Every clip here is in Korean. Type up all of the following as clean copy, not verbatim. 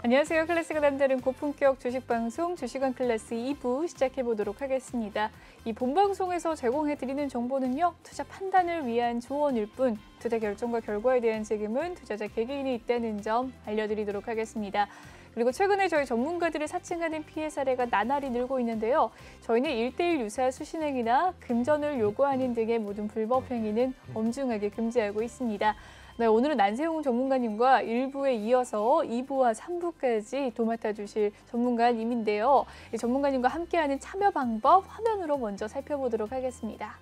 안녕하세요. 클래스가 남다른 고품격 주식방송 주식원 클래스 2부 시작해보도록 하겠습니다. 이 본방송에서 제공해드리는 정보는요. 투자 판단을 위한 조언일 뿐 투자 결정과 결과에 대한 책임은 투자자 개개인이 있다는 점 알려드리도록 하겠습니다. 그리고 최근에 저희 전문가들을 사칭하는 피해 사례가 나날이 늘고 있는데요. 저희는 1:1 유사 수신행위나 금전을 요구하는 등의 모든 불법 행위는 엄중하게 금지하고 있습니다. 네, 오늘은 난세용 전문가님과 1부에 이어서 2부와 3부까지 도맡아 주실 전문가님인데요. 이 전문가님과 함께하는 참여 방법 화면으로 먼저 살펴보도록 하겠습니다.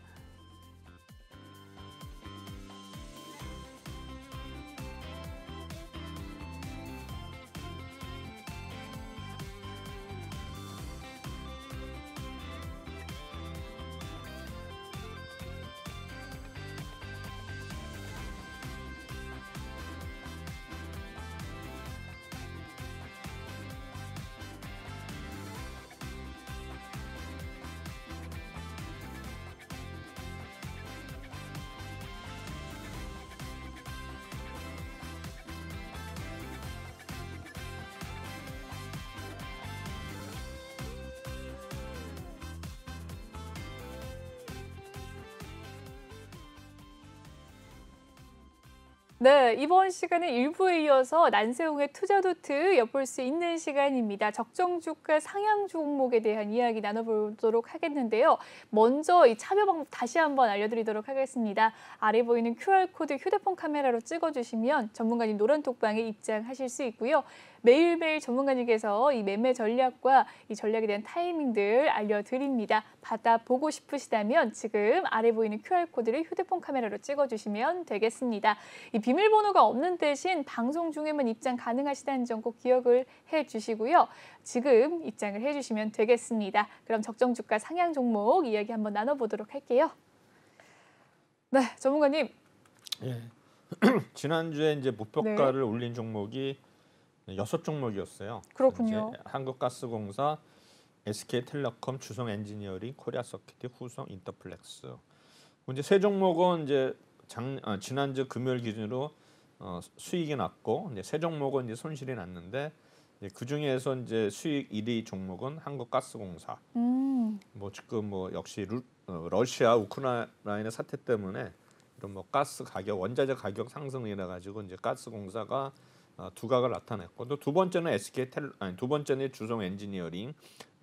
네, 이번 시간은 1부에 이어서 난세용의 투자 노트 엿볼 수 있는 시간입니다. 적정 주가 상향 종목에 대한 이야기 나눠보도록 하겠는데요. 먼저 이 참여 방법 다시 한번 알려드리도록 하겠습니다. 아래 보이는 QR코드 휴대폰 카메라로 찍어주시면 전문가님 노란톡방에 입장하실 수 있고요. 매일매일 전문가님께서 이 매매 전략과 이 전략에 대한 타이밍들 알려드립니다. 받아보고 싶으시다면 지금 아래 보이는 QR코드를 휴대폰 카메라로 찍어주시면 되겠습니다. 이 비밀번호가 없는 대신 방송 중에만 입장 가능하시다는 점 꼭 기억을 해주시고요. 지금 입장을 해주시면 되겠습니다. 그럼 적정 주가 상향 종목 이야기 한번 나눠보도록 할게요. 네, 전문가님. 예. 지난주에 이제 목표가를 올린 종목이 6종목이었어요. 그렇군요. 한국가스공사, SK텔레콤, 주성엔지니어링, 코리아서킷, 후성, 인터플렉스. 이제 세 종목은 이제 지난주 금요일 기준으로 수익이 났고, 이제 세 종목은 이제 손실이 났는데, 그 중에서 이제 수익 1위 종목은 한국가스공사. 뭐 지금 뭐 역시 러시아 우크라이나 사태 때문에 이런 뭐 가스 가격, 원자재 가격 상승을 인해 가지고 이제 가스공사가 두각을 나타냈고, 또 두 번째는 두 번째는 주성 엔지니어링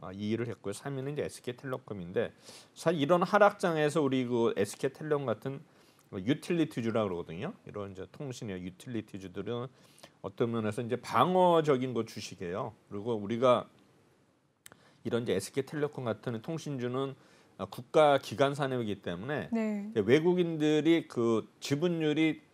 2위를 했고요. 3위는 이제 SK텔레콤인데, 사실 이런 하락장에서 우리 그 SK텔레콤 같은 유틸리티주라 그러거든요. 이런 이제 통신의 유틸리티주들은 어떤 면에서 이제 방어적인 거 주식이에요. 그리고 우리가 이런 이제 SK텔레콤 같은 통신주는 국가 기관 산업이기 때문에 네. 외국인들이 그 지분율이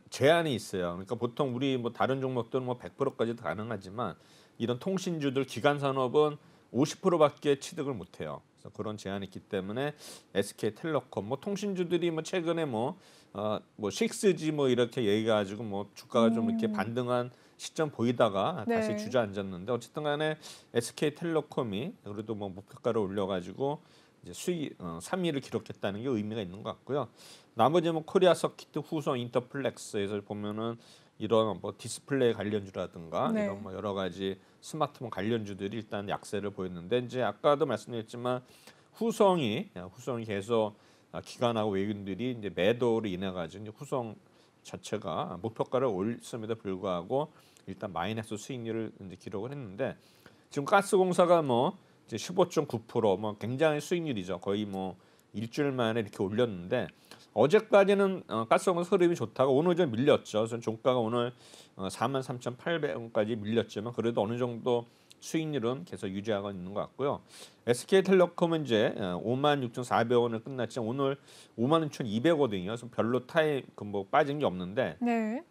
제한이 있어요. 그러니까 보통 우리 뭐 다른 종목들은 뭐 100%까지도 가능하지만 이런 통신주들 기관 산업은 50%밖에 취득을 못 해요. 그래서 그런 제한이 있기 때문에 SK텔레콤 뭐 통신주들이 뭐 최근에 뭐 6G 뭐 이렇게 얘기해 가지고 뭐 주가가 좀 이렇게 반등한 시점 보이다가 네. 다시 주저앉았는데, 어쨌든 간에 SK텔레콤이 그래도 뭐 목표가를 올려 가지고 이제 수익 3위를 기록했다는 게 의미가 있는 것 같고요. 나머지 뭐 코리아서킷, 후성, 인터플렉스에서 보면은 이런 뭐 디스플레이 관련주라든가 네. 이런 뭐 여러 가지 스마트폰 관련주들이 일단 약세를 보였는데, 이제 아까도 말씀드렸지만 후성이 계속 기관하고 외국인들이 이제 매도로 인해 가지고 이제 후성 자체가 목표가를 올렸음에도 불구하고 일단 마이너스 수익률을 이제 기록을 했는데, 지금 가스공사가 뭐 이제 15.9% 뭐 굉장히 수익률이죠. 거의 뭐 일주일 만에 이렇게 올렸는데, 어제까지는 가스공사 흐름이 좋다가 오늘 좀 밀렸죠. 그래서 종가가 오늘 43,800원까지 밀렸지만 그래도 어느 정도 수익률은 계속 유지하고 있는 것 같고요. SK텔레콤은 이제 56,400원을 끝났지만 오늘 56,200원이거든요. 그래서 별로 뭐 빠진 게 없는데, 네.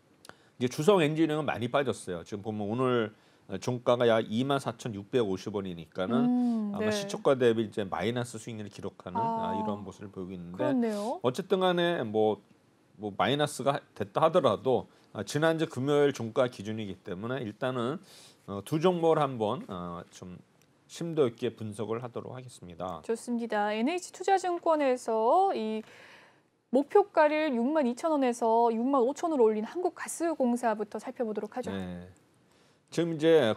이제 주성 엔지니어링은 많이 빠졌어요. 지금 보면 오늘 종가가 약 24,650원이니까는 아마 네. 시초가 대비 이제 마이너스 수익률을 기록하는 이런 모습을 보이고 있는데, 그렇네요. 어쨌든 간에 뭐 마이너스가 됐다 하더라도 지난주 금요일 종가 기준이기 때문에 일단은 두 종목을 한번 좀 심도 있게 분석을 하도록 하겠습니다. 좋습니다. NH투자증권에서 이 목표가를 62,000원에서 65,000원으로 올린 한국가스공사부터 살펴보도록 하죠. 네. 지금 이제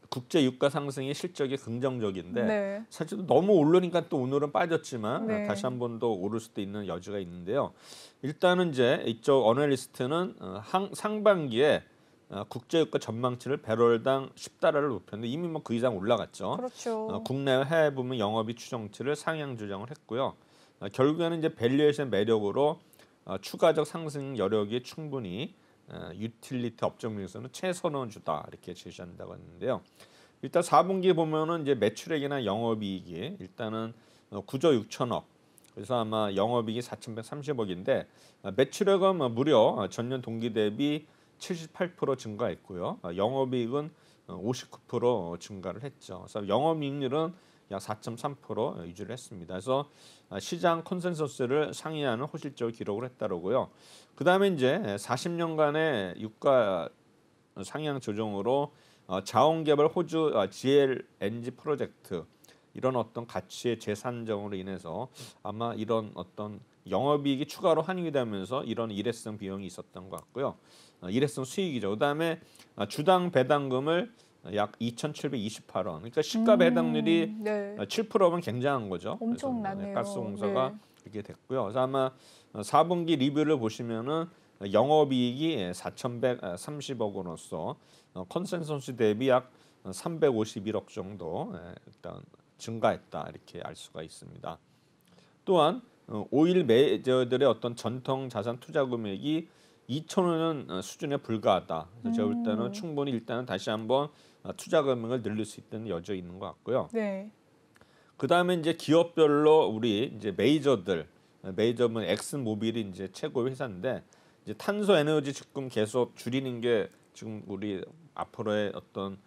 국제 유가 상승이 실적이 긍정적인데 네. 사실 너무 오르니까 또 오늘은 빠졌지만 다시 네. 한 번 더 오를 수도 있는 여지가 있는데요. 일단은 이제 이쪽 어널리스트는 상반기에 국제 유가 전망치를 배럴당 10달러를 높였는데 이미 뭐 그 이상 올라갔죠. 그렇죠. 국내와 해외 부문 영업이익 추정치를 상향 조정을 했고요. 결국에는 이제 밸류에이션 매력으로 추가적 상승 여력이 충분히 유틸리티 업종 중에서는 최선원주다 이렇게 제시한다고 했는데요. 일단 4분기 보면은 이제 매출액이나 영업이익이 일단은 9조 6천억. 그래서 아마 영업이익이 4,130억인데 매출액은 무려 전년 동기 대비 78% 증가했고요. 영업이익은 59% 증가를 했죠. 그래서 영업이익률은 약 4.3% 유지를 했습니다. 그래서 시장 컨센서스를 상회하는 호실적을 기록을 했다라고요. 그다음에 이제 40년간의 유가 상향 조정으로 자원개발 호주 GLNG 프로젝트 이런 어떤 가치의 재산정으로 인해서 아마 이런 어떤 영업이익이 추가로 환영이 되면서 이런 일회성 비용이 있었던 것 같고요. 일회성 수익이죠. 그다음에 주당 배당금을 약 2,728원. 그러니까 시가 배당률이 네. 7%면 굉장한 거죠. 그래서 엄청나네요. 가스공사가 네. 이렇게 됐고요. 그래서 아마 4분기 리뷰를 보시면은 영업이익이 4,130억 원으로서 컨센서스 대비 약 351억 정도 일단 증가했다 이렇게 알 수가 있습니다. 또한 오일 메이저들의 어떤 전통 자산 투자 금액이 2005년 수준에 불과하다. 그래서 제가 볼 때는 음. 충분히 일단은 다시 한번 투자 금액을 늘릴 수 있는 여지가 있는 것 같고요. 네. 그 다음에 이제 기업별로 우리 이제 메이저면 엑슨 모빌이 이제 최고 회사인데 이제 탄소 에너지 지금 계속 줄이는 게 지금 우리 앞으로의 어떤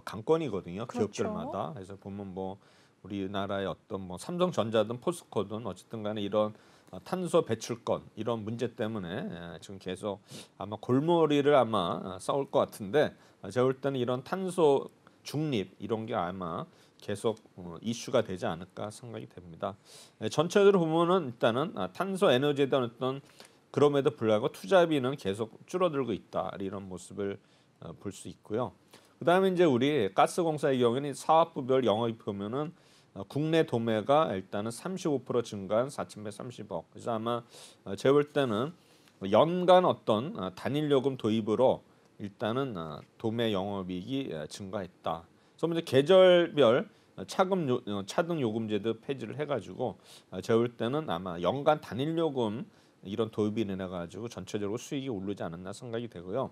관건이거든요. 그렇죠. 기업들마다. 그래서 보면 뭐 우리나라의 어떤 뭐 삼성전자든 포스코든 어쨌든 간에 이런 탄소 배출권 이런 문제 때문에 지금 계속 아마 골머리를 아마 싸울 것 같은데 제가 볼 때는 이런 탄소 중립 이런 게 아마 계속 이슈가 되지 않을까 생각이 됩니다. 전체적으로 보면은 일단은 탄소 에너지에 대한 어떤 그럼에도 불구하고 투자비는 계속 줄어들고 있다 이런 모습을 볼 수 있고요. 그다음에 이제 우리 가스공사의 경우에는 사업부별 영업이 보면은 국내 도매가 일단은 35% 증가한 4,130억. 그래서 아마 제가 볼 때는 연간 어떤 단일 요금 도입으로 일단은 도매 영업이익이 증가했다. 그래서 먼저 계절별 차등 요금제도 폐지를 해가지고 제가 볼 때는 아마 연간 단일 요금 이런 도입이 인해 가지고 전체적으로 수익이 오르지 않았나 생각이 되고요.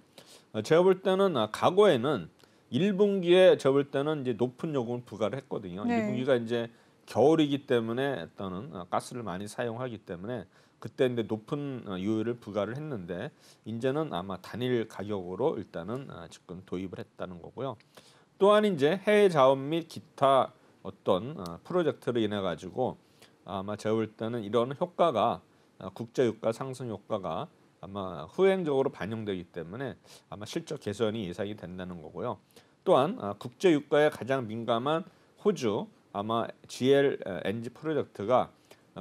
제가 볼 때는 과거에는 1분기에 제가 볼 때는 이제 높은 요금을 부과를 했거든요. 네. 1분기가 이제 겨울이기 때문에 일단은 가스를 많이 사용하기 때문에 그때 이제 높은 요율을 부과를 했는데 이제는 아마 단일 가격으로 일단은 지금 도입을 했다는 거고요. 또한 이제 해외 자원 및 기타 어떤 프로젝트로 인해 가지고 아마 제가 볼 때는 이런 효과가 국제 유가 상승 효과가 아마 후행적으로 반영되기 때문에 아마 실적 개선이 예상이 된다는 거고요. 또한 국제 유가에 가장 민감한 호주 아마 GLNG 프로젝트가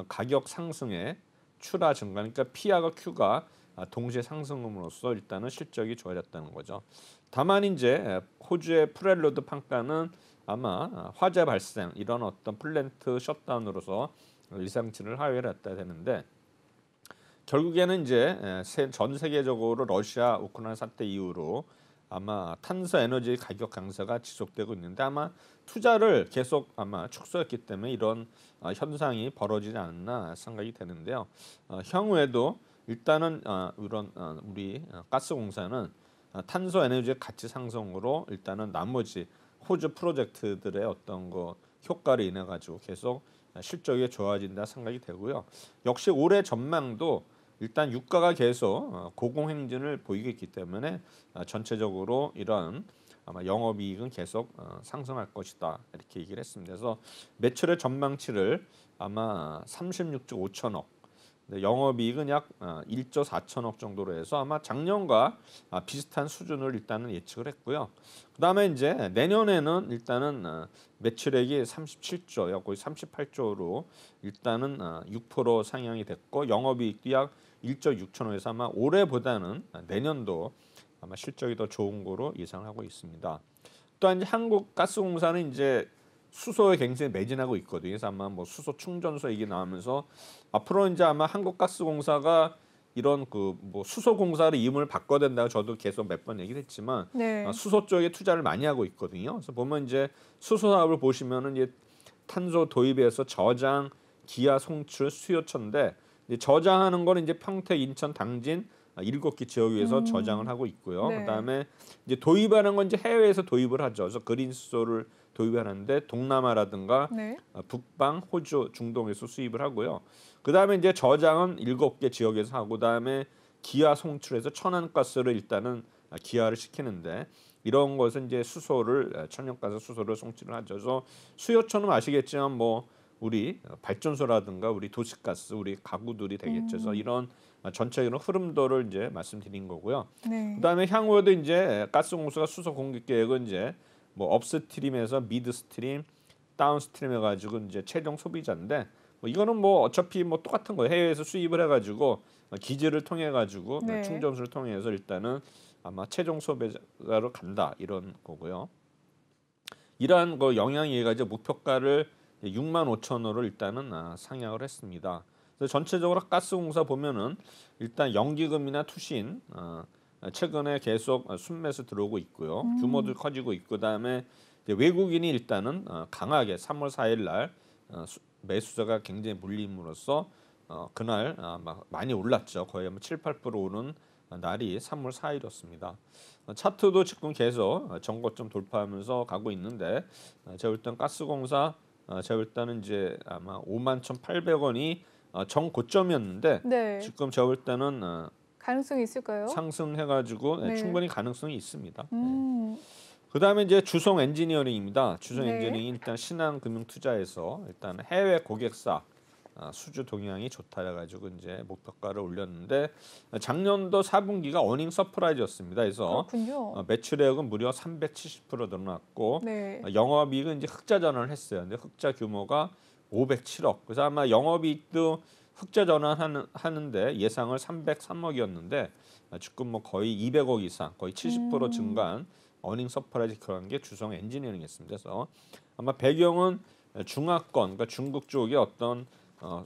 가격 상승에 추라 증가, 그러니까 P하고 Q가 동시에 상승함으로써 일단은 실적이 좋아졌다는 거죠. 다만 이제 호주의 프렐로드 판가는 아마 화재 발생 이런 어떤 플랜트 셧다운으로서 일상치를 하회했다 되는데 결국에는 이제 전 세계적으로 러시아 우크라이나 사태 이후로 아마 탄소 에너지 가격 강세가 지속되고 있는데 아마 투자를 계속 아마 축소했기 때문에 이런 현상이 벌어지지 않나 생각이 되는데요. 향후에도 일단은 이런 우리 가스공사는 탄소 에너지의 가치 상승으로 일단은 나머지 호주 프로젝트들의 어떤 거 효과를 인해 가지고 계속 실적이 좋아진다 생각이 되고요. 역시 올해 전망도 일단 유가가 계속 고공행진을 보이겠기 때문에 전체적으로 이런 아마 영업이익은 계속 상승할 것이다 이렇게 얘기를 했습니다. 그래서 매출의 전망치를 아마 36조 5천억, 영업이익은 약 1조 4천억 정도로 해서 아마 작년과 비슷한 수준을 일단은 예측을 했고요. 그다음에 이제 내년에는 일단은 매출액이 37조, 거의 38조로 일단은 6% 상향이 됐고 영업이익도 약 1조 6천억에서 아마 올해보다는 내년도 아마 실적이 더 좋은 거로 예상하고 있습니다. 또한 이제 한국가스공사는 이제 수소에 굉장히 매진하고 있거든요. 그래서 아마 뭐 수소 충전소 얘기 나오면서 앞으로 이제 아마 한국가스공사가 이런 그 뭐 수소 공사를 이름을 바꿔야 된다고 저도 계속 몇 번 얘기를 했지만 네. 수소 쪽에 투자를 많이 하고 있거든요. 그래서 보면 이제 수소 사업을 보시면은 이제 탄소 도입에서 저장, 기아, 송출, 수요처인데 이제 저장하는 거는 이제 평택, 인천, 당진 7개 지역에서 저장을 하고 있고요. 네. 그다음에 이제 도입하는 건 이제 해외에서 도입을 하죠. 그래서 그린 수소를 도입하는데 동남아라든가 네. 북방, 호주, 중동에서 수입을 하고요. 그다음에 이제 저장은 7개 지역에서 하고 그다음에 기아 송출해서 천연가스를 일단은 기아를 시키는데 이런 것은 이제 수소를 천연가스 수소를 송출을 하죠. 그래서 수요처는 아시겠지만 뭐 우리 발전소라든가 우리 도시가스, 우리 가구들이 되겠죠. 그래서 이런 전체적인 흐름도를 이제 말씀드린 거고요. 네. 그다음에 향후에도 이제 가스공사가 수소 공급 계획은 이제 뭐 업스트림에서 미드스트림, 다운스트림 해가지고 이제 최종 소비자인데 뭐 이거는 뭐 어차피 뭐 똑같은 거예요. 해외에서 수입을 해가지고 기지를 통해 가지고 네. 충전소를 통해서 일단은 아마 최종 소비자로 간다 이런 거고요. 이러한 그 영향이 해가지고 목표가를 6만 5천 원으로 일단은 상향을 했습니다. 그래서 전체적으로 가스공사 보면은 일단 연기금이나 투신 최근에 계속 순매수 들어오고 있고요. 규모도 커지고 있고 그다음에 이제 외국인이 일단은 강하게 3월 4일 날 매수자가 굉장히 몰림으로써 그날 막 많이 올랐죠. 거의 뭐 7, 8% 오른 날이 3월 4일이었습니다. 차트도 지금 계속 전고점 돌파하면서 가고 있는데 제가 볼 땐 가스공사 제가 볼 때는 이제 아마 51,800원이 정고점이었는데 네. 지금 제가 볼 때는 가능성이 있을까요? 상승해가지고 네. 충분히 가능성이 있습니다. 음. 그다음에 이제 주성 엔지니어링입니다. 주성 네. 엔지니어링이 일단 신한금융투자에서 일단 해외 고객사 수주 동향이 좋다 해가지고 이제 목표가를 올렸는데 작년도 4분기가 어닝 서프라이즈였습니다. 그래서 그렇군요. 매출액은 무려 370% 늘어났고 네. 영업이익은 이제 흑자 전환을 했어요. 근데 흑자 규모가 507억. 그래서 아마 영업이익도 흑자 전환하는데 예상을 303억이었는데 지금 뭐 거의 200억 이상, 거의 70% 증가한 어닝 서프라이즈 기록한 게 주성 엔지니어링이었습니다. 그래서 아마 배경은 중화권, 그러니까 중국 쪽에 어떤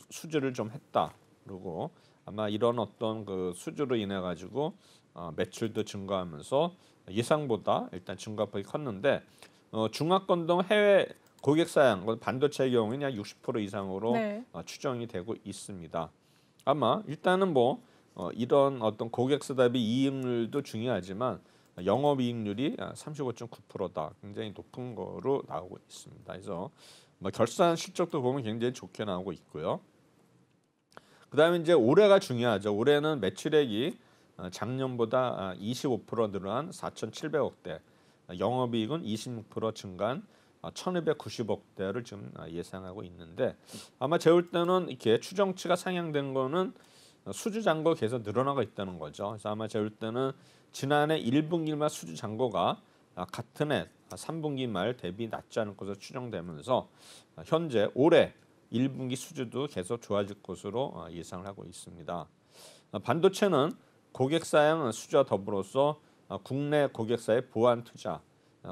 수주를 좀 했다. 그리고 아마 이런 어떤 그 수주로 인해 가지고 매출도 증가하면서 예상보다 일단 증가폭이 컸는데 중화권 등 해외 고객사양 반도체의 경우에는 약 60% 이상으로 네. 추정이 되고 있습니다. 아마 일단은 뭐 이런 어떤 고객사 대비 이익률도 중요하지만 영업이익률이 35.9%다. 굉장히 높은 거로 나오고 있습니다. 그래서 뭐 결산 실적도 보면 굉장히 좋게 나오고 있고요. 그다음에 이제 올해가 중요하죠. 올해는 매출액이 작년보다 25% 늘어난 4,700억대, 영업이익은 26% 증가한 1,290억대를 지금 예상하고 있는데 아마 제가 볼 때는 이렇게 추정치가 상향된 거는 수주 잔고 계속 늘어나고 있다는 거죠. 그래서 아마 제가 볼 때는 지난해 1분기 말 수주 잔고가 같은 해 3분기 말 대비 낮지 않을 것으로 추정되면서 현재 올해 1분기 수주도 계속 좋아질 것으로 예상을 하고 있습니다. 반도체는 고객사양 수주와 더불어서 국내 고객사의 보안 투자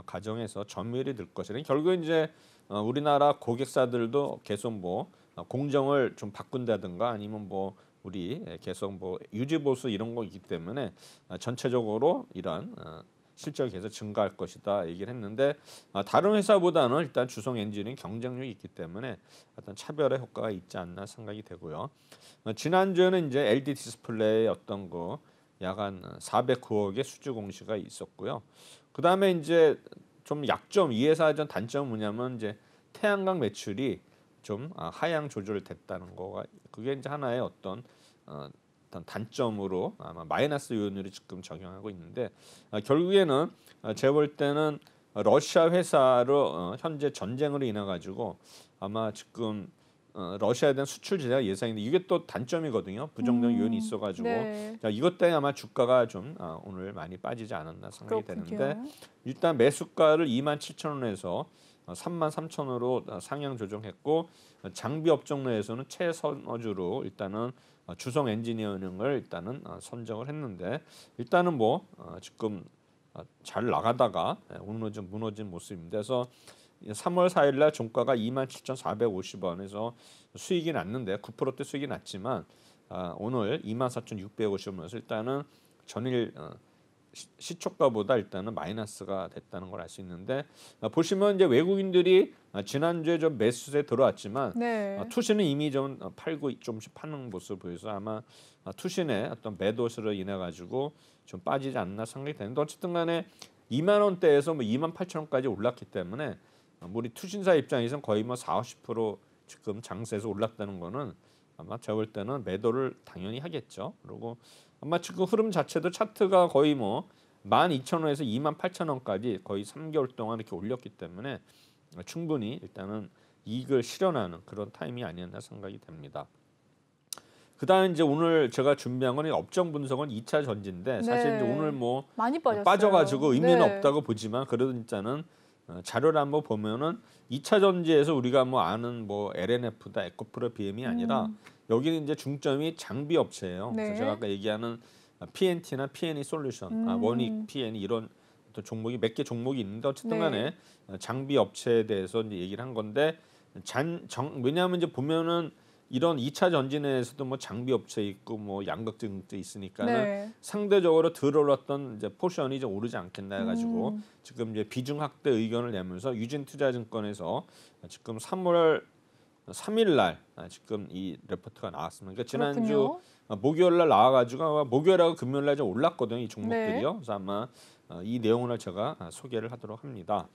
과정에서 점유율이 늘 것이라 결국 이제 우리나라 고객사들도 계속 뭐 공정을 좀 바꾼다든가 아니면 뭐 우리 계속 뭐 유지 보수 이런 거 있기 때문에 전체적으로 이런 실적이 계속 증가할 것이다 얘기를 했는데 다른 회사보다는 일단 주성 엔진은 경쟁력이 있기 때문에 어떤 차별의 효과가 있지 않나 생각이 되고요. 지난주에는 이제 LG 디스플레이 어떤 거 약간 409억의 수주 공시가 있었고요. 그다음에 이제 좀 약점 이 회사의 좀 단점은 뭐냐면 이제 태양광 매출이 좀 하향 조절됐다는 거가 그게 이제 하나의 어떤 단점으로 아마 마이너스 요인으로 지금 적용하고 있는데 결국에는 제가 볼 때는 러시아 회사로 현재 전쟁으로 인해 가지고 아마 지금 러시아에 대한 수출 제재가 예상인데 이게 또 단점이거든요. 부정적 요인이 있어가지고 네. 이것 때문에 아마 주가가 좀 오늘 많이 빠지지 않았나 생각이 그렇군요. 되는데 일단 매수가를 27,000원에서 33,000원으로 상향 조정했고 장비 업종 내에서는 최선주로 일단은 주성 엔지니어링을 일단은 선정을 했는데 일단은 뭐 지금 잘 나가다가 오늘 좀 무너진 모습입니다. 그래서 3월 4일 날 종가가 27,450원에서 수익이 났는데 9%대 수익이 났지만 오늘 24,650원에서 일단은 전일 시초가보다 일단은 마이너스가 됐다는 걸 알 수 있는데 보시면 이제 외국인들이 지난주에 좀 매수세 들어왔지만 네. 투신은 이미 좀 팔고 조금씩 파는 모습을 보여서 아마 투신의 어떤 매도세로 인해 가지고 좀 빠지지 않나 생각이 되는데 어쨌든 간에 2만 원대에서 뭐 2만 8천 원까지 올랐기 때문에 우리 투신사 입장에서는 거의 뭐 40% 지금 장세에서 올랐다는 거는 아마 제가 볼 때는 매도를 당연히 하겠죠. 그리고 아마 지금 흐름 자체도 차트가 거의 뭐 12,000원에서 28,000원까지 거의 3개월 동안 이렇게 올렸기 때문에 충분히 일단은 이익을 실현하는 그런 타임이 아니었나 생각이 됩니다. 그다음 이제 오늘 제가 준비한 건 업종 분석은 2차 전지인데 사실 이제 네. 오늘 뭐 많이 빠졌어요. 빠져가지고 의미는 네. 없다고 보지만 그래도 진짜는 자료를 한번 보면은 2차 전지에서 우리가 뭐 아는 뭐 LNF다 에코프로 BM이 아니라 여기는 이제 중점이 장비 업체예요. 네. 그래서 제가 아까 얘기하는 PNT나 PNE 솔루션, 원익, PNE 이런 또 종목이 몇 개 종목이 있는데 어쨌든 간에 장비 업체에 대해서 이제 얘기를 한 건데 왜냐하면 이제 보면은 이런 2차 전진에서도 뭐 장비 업체 있고 뭐 양극재 있으니까는 네. 상대적으로 덜 올랐던 이제 포션이 좀 오르지 않겠나 해가지고 지금 이제 비중 확대 의견을 내면서 유진투자증권에서 지금 3월 3일 날 지금 이 레포트가 나왔습니다. 그러니까 지난주 그렇군요. 목요일 날 나와가지고 목요일하고 금요일 날 좀 올랐거든요. 이 종목들이요. 네. 그래서 아마 이 내용을 제가 소개를 하도록 합니다.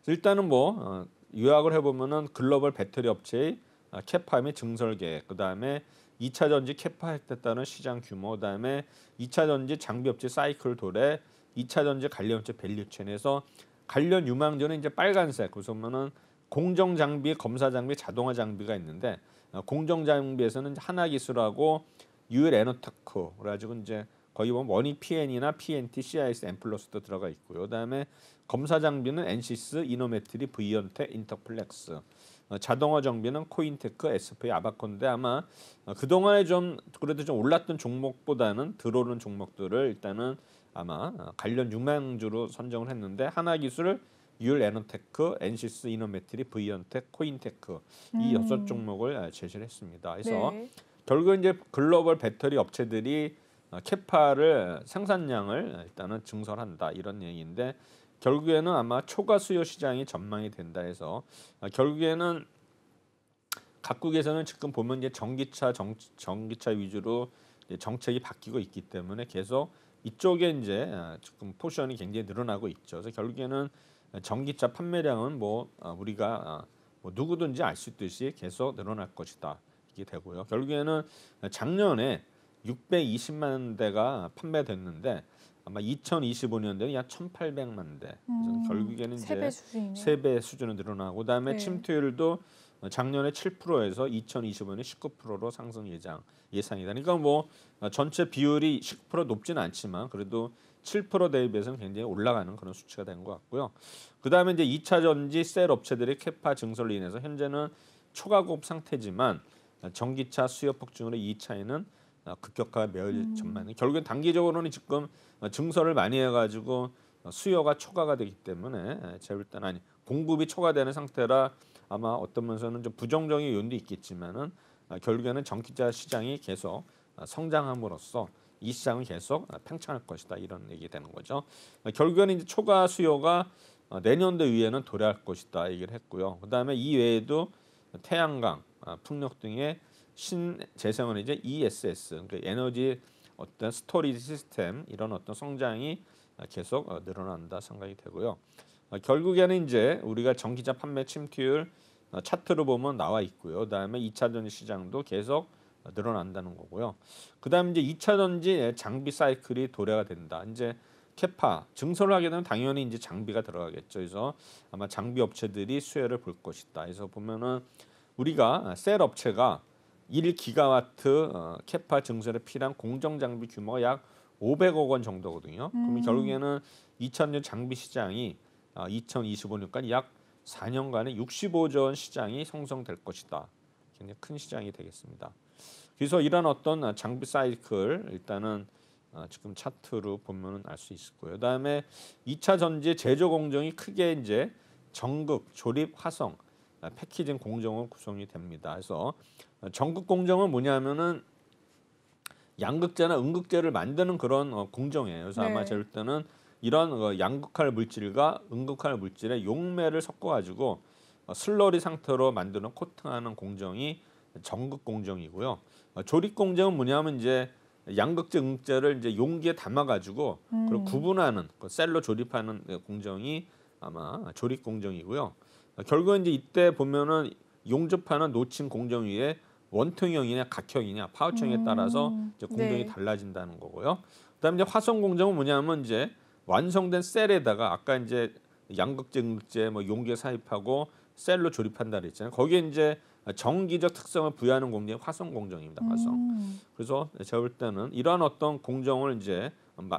일단은 뭐 요약을 해보면은 글로벌 배터리 업체의 캐파 및 증설 계획, 그 다음에 2차 전지 캐파 획득했다는 시장 규모, 그 다음에 2차 전지 장비 업체 사이클 도래, 2차 전지 관련 업체 밸류체인에서 관련 유망주는 이제 빨간색, 그래서 보면은 공정 장비, 검사 장비, 자동화 장비가 있는데 공정 장비에서는 하나기술하고 유엘 에너테크 그래가지고 이제 거의 보면 원익 PN이나 PNT, CIS, 엠플러스도 들어가 있고요. 그다음에 검사 장비는 엔시스, 이노메트리, 브이언텍, 인터플렉스. 자동화 장비는 코인테크, SPA, 아바콘데 아마 그동안에 좀 그래도 좀 올랐던 종목보다는 들어오는 종목들을 일단은 아마 관련 유망주로 선정을 했는데 하나기술, 유엘 에너테크, 엔시스, 이노메트리, 브이언텍, 코인테크 이 6종목을 제시를 했습니다. 그래서 네. 결국 이제 글로벌 배터리 업체들이 캐파를 생산량을 일단은 증설한다 이런 얘기인데 결국에는 아마 초과 수요 시장이 전망이 된다 해서 결국에는 각국에서는 지금 보면 이제 전기차 위주로 이제 정책이 바뀌고 있기 때문에 계속 이쪽에 이제 지금 포션이 굉장히 늘어나고 있죠. 그래서 결국에는 전기차 판매량은 뭐 우리가 뭐 누구든지 알 수 있듯이 계속 늘어날 것이다 이게 되고요. 결국에는 작년에 620만 대가 판매됐는데 아마 2025년도에는 약 1,800만 대. 그래서 결국에는 이제 3배 수준이네요. 3배 수준으로 늘어나고 그다음에 네. 침투율도 작년에 7%에서 2025년에 19%로 상승 예상이다. 그러니까 뭐 전체 비율이 10% 높지는 않지만 그래도 7% 대비해서는 굉장히 올라가는 그런 수치가 된 것 같고요. 그다음에 이제 2차 전지 셀 업체들의 캐파 증설로 인해서 현재는 초과급 상태지만 전기차 수요 폭증으로 2차에는 급격하게 매일 전망이 결국엔 단기적으로는 지금 증설을 많이 해가지고 수요가 초과가 되기 때문에 제가 볼 때는 아니 공급이 초과되는 상태라 아마 어떤 면에서는 좀 부정적인 요인도 있겠지만은 결국에는 전기차 시장이 계속 성장함으로써 이 시장은 계속 팽창할 것이다 이런 얘기 되는 거죠. 결국에는 이제 초과 수요가 내년도 이후에는 도래할 것이다 얘기를 했고요. 그다음에 이 외에도 태양광, 풍력 등의 신재생에너지 ESS, 그러니까 에너지 어떤 스토리지 시스템 이런 어떤 성장이 계속 늘어난다 생각이 되고요. 결국에는 이제 우리가 전기차 판매 침투율 차트로 보면 나와 있고요. 그다음에 2차 전지 시장도 계속 늘어난다는 거고요. 그다음에 이제 2차 전지 장비 사이클이 도래가 된다. 이제 캐파 증설을 하게 되면 당연히 이제 장비가 들어가겠죠. 그래서 아마 장비 업체들이 수혜를 볼 것이다. 그래서 보면은 우리가 셀 업체가 1기가와트 캐파 증설에 필요한 공정 장비 규모가 약 500억 원 정도거든요. 그러면 결국에는 2000년 장비 시장이 2025년까지 약 4년간에 65조 원 시장이 형성될 것이다. 굉장히 큰 시장이 되겠습니다. 그래서 이런 어떤 장비 사이클 일단은 지금 차트로 보면은 알 수 있을 거예요. 그다음에 2차 전지 제조 공정이 크게 이제 전극, 조립, 화성, 패키징 공정으로 구성이 됩니다. 그래서 전극 공정은 뭐냐면은 양극재나 음극재를 만드는 그런 공정이에요. 그래서 아마 네. 제가 볼 때는 이런 양극할 물질과 음극할 물질의 용매를 섞어가지고 슬러리 상태로 만드는 코팅하는 공정이 전극 공정이고요. 조립 공정은 뭐냐면 이제 양극재, 음극재를 이제 용기에 담아가지고 그걸 구분하는 그 셀로 조립하는 공정이 아마 조립 공정이고요. 결국은 이제 이때 보면은 용접하는 노칭 공정 위에 원통형이냐 각형이냐 파우청에 따라서 이제 공정이 네. 달라진다는 거고요. 그다음에 이제 화성 공정은 뭐냐면 이제 완성된 셀에다가 아까 이제 양극재, 음극재 뭐 용기에 삽입하고 셀로 조립한다 그랬잖아요. 거기에 이제 정기적 특성을 부여하는 공정이 화성 공정입니다. 화성. 그래서 제가 볼 때는 이러한 어떤 공정을 이제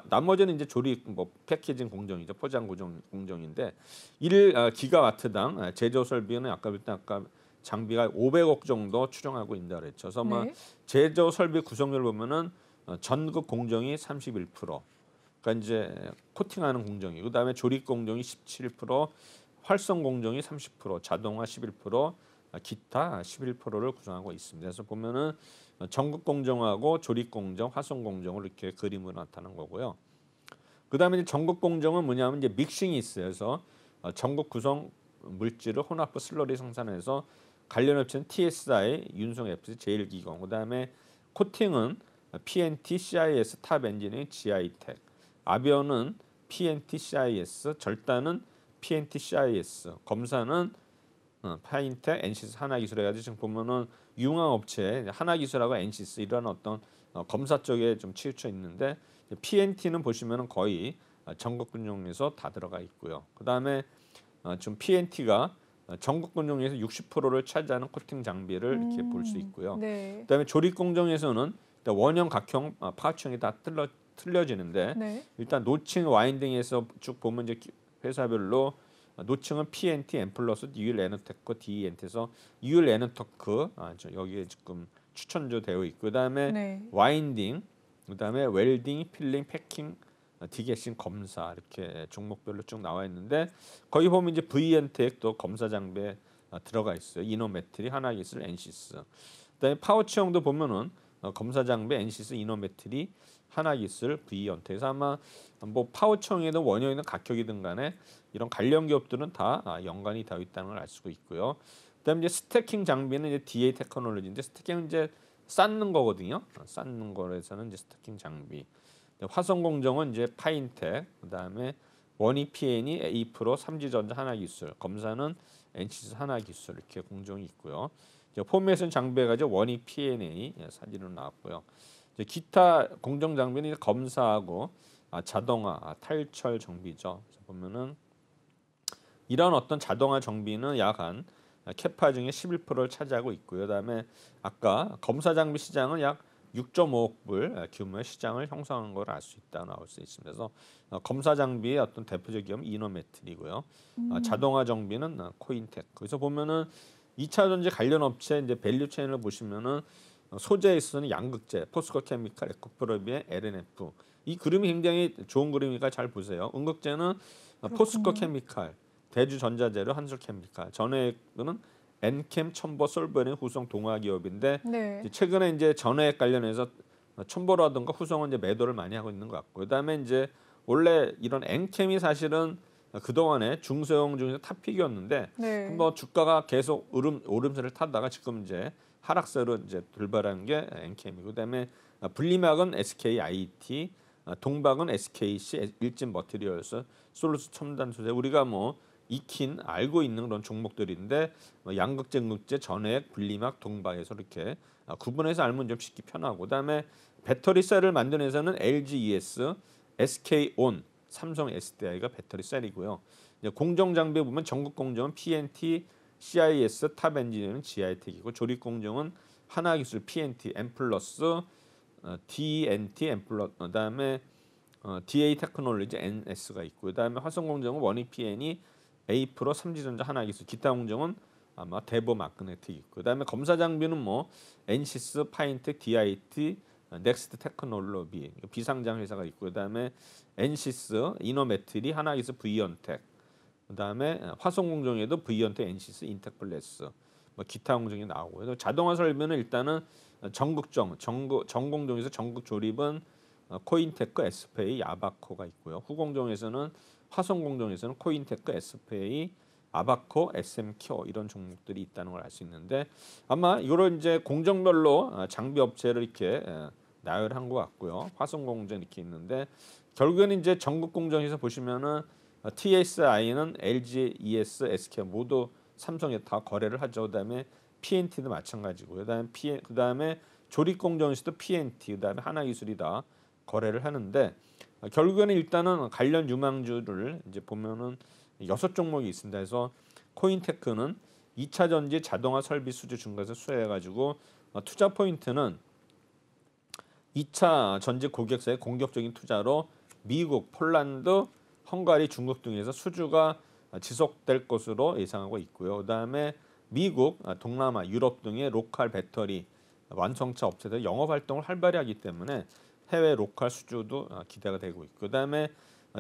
나머지는 이제 조립 뭐 패키징 공정이죠. 포장 공정인데 1 기가와트당 제조 설비는 아까 볼 때 아까 장비가 500억 정도 추정하고 있다 그랬죠. 그래서 뭐 네. 제조 설비 구성률 보면은 전극 공정이 31%, 그러니까 이제 코팅하는 공정이, 그다음에 조립 공정이 17%, 활성 공정이 30%, 자동화 11%, 기타 11%를 구성하고 있습니다. 그래서 보면은 전극 공정하고 조립 공정, 화성 공정을 이렇게 그림으로 나타낸 거고요. 그다음에 이제 전극 공정은 뭐냐면 이제 믹싱이 있어요. 그래서 전극 구성 물질을 혼합부 슬러리 생산해서 관련 업체는 TSI, 윤성 FC, 제일기공. 그다음에 코팅은 PNT, CIS, 탑 엔지니어링, GI텍. 아비언은 PNT, CIS, 절단은 PNT, CIS. 검사는 파인텍, 엔시스, 하나기술 해가지고 지금 보면은 유망 업체 하나기술하고 엔시스 이런 어떤 검사 쪽에 좀 치우쳐 있는데 PNT는 보시면은 거의 전국 군용에서 다 들어가 있고요. 그다음에 좀 PNT가 전국 군용에서 60%를 차지하는 코팅 장비를 이렇게 볼 수 있고요. 네. 그다음에 조립 공정에서는 일단 원형, 각형, 파츠형이 다 틀려지는데 네. 일단 노칭 와인딩에서 쭉 보면 이제 회사별로 노칭은 PNT, 엠플러스, 유일 에너테크, DENT에서 유일 에너테크 여기에 지금 추천조 되어 있고 그다음에 네. 와인딩, 그다음에 웰딩, 필링, 패킹, 디게싱, 검사 이렇게 종목별로 쭉 나와 있는데 거기 보면 이제 VN텍도 검사 장비에 들어가 있어요. 이노메트리, 하나기술, 엔시스. 그다음에 파우치형도 보면은 검사 장비, 엔시스, 이노메트리, 하나기술, VN텍에서 아마 뭐 파우치형이든 원형이든 각형이든 간에 이런 관련 기업들은 다 연관이 되어 있다는 걸 알 수가 있고요. 그다음에 이제 스태킹 장비는 이제 DA 테크놀로지인데 스태킹은 이제 쌓는 거거든요. 쌓는 거에서는 이제 스태킹 장비. 화성 공정은 이제 파인텍, 그다음에 원희 PN이 A 프로, 삼지전자, 하나기술, 검사는 NCS 하나기술 이렇게 공정이 있고요. 이제 포맷은 장비가지고 원희 PNA 사진으로 나왔고요. 이제 기타 공정 장비는 이제 검사하고 자동화, 탈철 정비죠. 그래서 보면은 이런 어떤 자동화 정비는 약 한 캐파 중에 11%를 차지하고 있고요. 그다음에 아까 검사 장비 시장은 약 6.5억 불 규모의 시장을 형성한 걸 알 수 있다 나올 수 있습니다. 그래서 검사 장비의 어떤 대표적 기업은 이노메트리고요. 자동화 정비는 코인텍. 그래서 보면은 2차 전지 관련 업체 이제 밸류 체인을 보시면은 소재에 있어서는 양극재, 포스코 케미칼, 에코프로비의 LNF. 이 그림이 굉장히 좋은 그림이니까 잘 보세요. 음극재는 포스코 그렇군요. 케미칼, 대주전자재료, 한솔케미칼. 전해액은 엔캠, 첨보, 솔베린, 후성, 동화 기업인데 네. 이제 최근에 이제 전해액 관련해서 첨보라든가 후성은 이제 매도를 많이 하고 있는 것 같고 그다음에 이제 원래 이런 엔캠이 사실은 그동안에 중소형 중에서 탑픽이었는데 네. 한번 주가가 계속 오름세를 타다가 지금 이제 하락세로 이제 돌발하는 게 엔캠이고 그다음에 분리막은 SKIT, 동박은 SKC, 일진 머티리얼스, 솔루스 첨단 소재 우리가 뭐 익힌 알고 있는 그런 종목들인데 양극재, 음극재, 전해액, 분리막, 동박에서 이렇게 구분해서 알면 좀 쉽기 편하고 그다음에 배터리 셀을 만드는 회사는 LGES, SK온, 삼성 SDI가 배터리 셀이고요. 이제 공정 장비에 보면 전국 공정은 PNT, CIS, 탑 엔지니어는 GI텍이고 조립 공정은 하나기술, PNT, 엠플러스, DNT, 엠플러 그다음에 DA 테크놀로지, NS가 있고 그다음에 화성 공정은 원익 PN이 A 프로, 삼지전자, 하나기술, 기타 공정은 아마 대보 마그네틱 있고 그다음에 검사 장비는 뭐 엔시스, 파인텍, DIT, 넥스트 테크놀로비 비상장 회사가 있고 그다음에 엔시스, 이노메트리, 하나기스, V연텍 그다음에 화성공정에도 V연텍, 엔시스, 인텍플레스 뭐 기타 공정이 나오고요. 자동화 설비는 일단은 전공정에서 전국 조립은 코인테크, 에스페이, 아바코가 있고요. 후공정에서는 화성공정에서는 코인테크, 에스페이, 아바코, SM큐 이런 종목들이 있다는 걸 알 수 있는데 아마 이런 이제 공정별로 장비 업체를 이렇게 나열한 것 같고요. 화성공정 이렇게 있는데 결국에는 이제 전국 공정에서 보시면은 TSI는 LG, ES, SK 모두 삼성에 다 거래를 하죠. 그다음에 PNT도 마찬가지고요. 그다음에 조립 공정에서도 PNT, 그다음에 하나기술이 다 거래를 하는데 결국에는 일단은 관련 유망주를 이제 보면은 6종목이 있습니다. 그래서 코인테크는 2차 전지 자동화 설비 수주 증가에서 수혜해가지고 투자 포인트는 2차 전지 고객사의 공격적인 투자로 미국, 폴란드, 헝가리, 중국 등에서 수주가 지속될 것으로 예상하고 있고요. 그다음에 미국, 동남아, 유럽 등의 로컬 배터리 완성차 업체들 영업 활동을 활발히 하기 때문에 해외 로컬 수주도 기대가 되고 있고 그다음에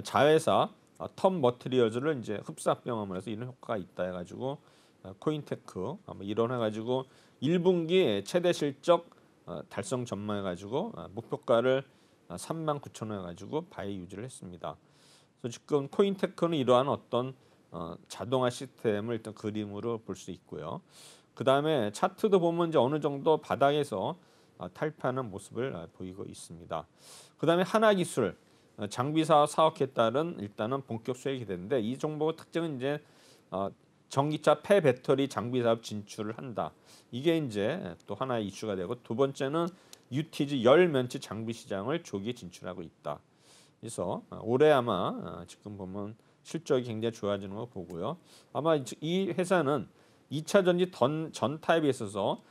자회사 텀 머티리얼즈를 이제 흡사합병함을 해서 이런 효과가 있다 해가지고 코인테크 이런 해가지고 1분기 최대 실적 달성 전망해가지고 목표가를 39,000원 해가지고 바이 유지를 했습니다. 그래서 지금 코인테크는 이러한 어떤 자동화 시스템을 일단 그림으로 볼 수 있고요. 그 다음에 차트도 보면 이제 어느 정도 바닥에서 탈피하는 모습을 보이고 있습니다. 그 다음에 하나기술 장비사 사업에 따른 일단은 본격 수익이 되는데 이 종목의 특징은 이제 전기차 폐배터리 장비 사업 진출을 한다. 이게 이제 또 하나의 이슈가 되고 두 번째는 UTG 열면치 장비 시장을 조기 진출하고 있다. 그래서 올해 아마 지금 보면 실적이 굉장히 좋아지는 거 보고요. 아마 이 회사는 2차 전지 전 타입에 있어서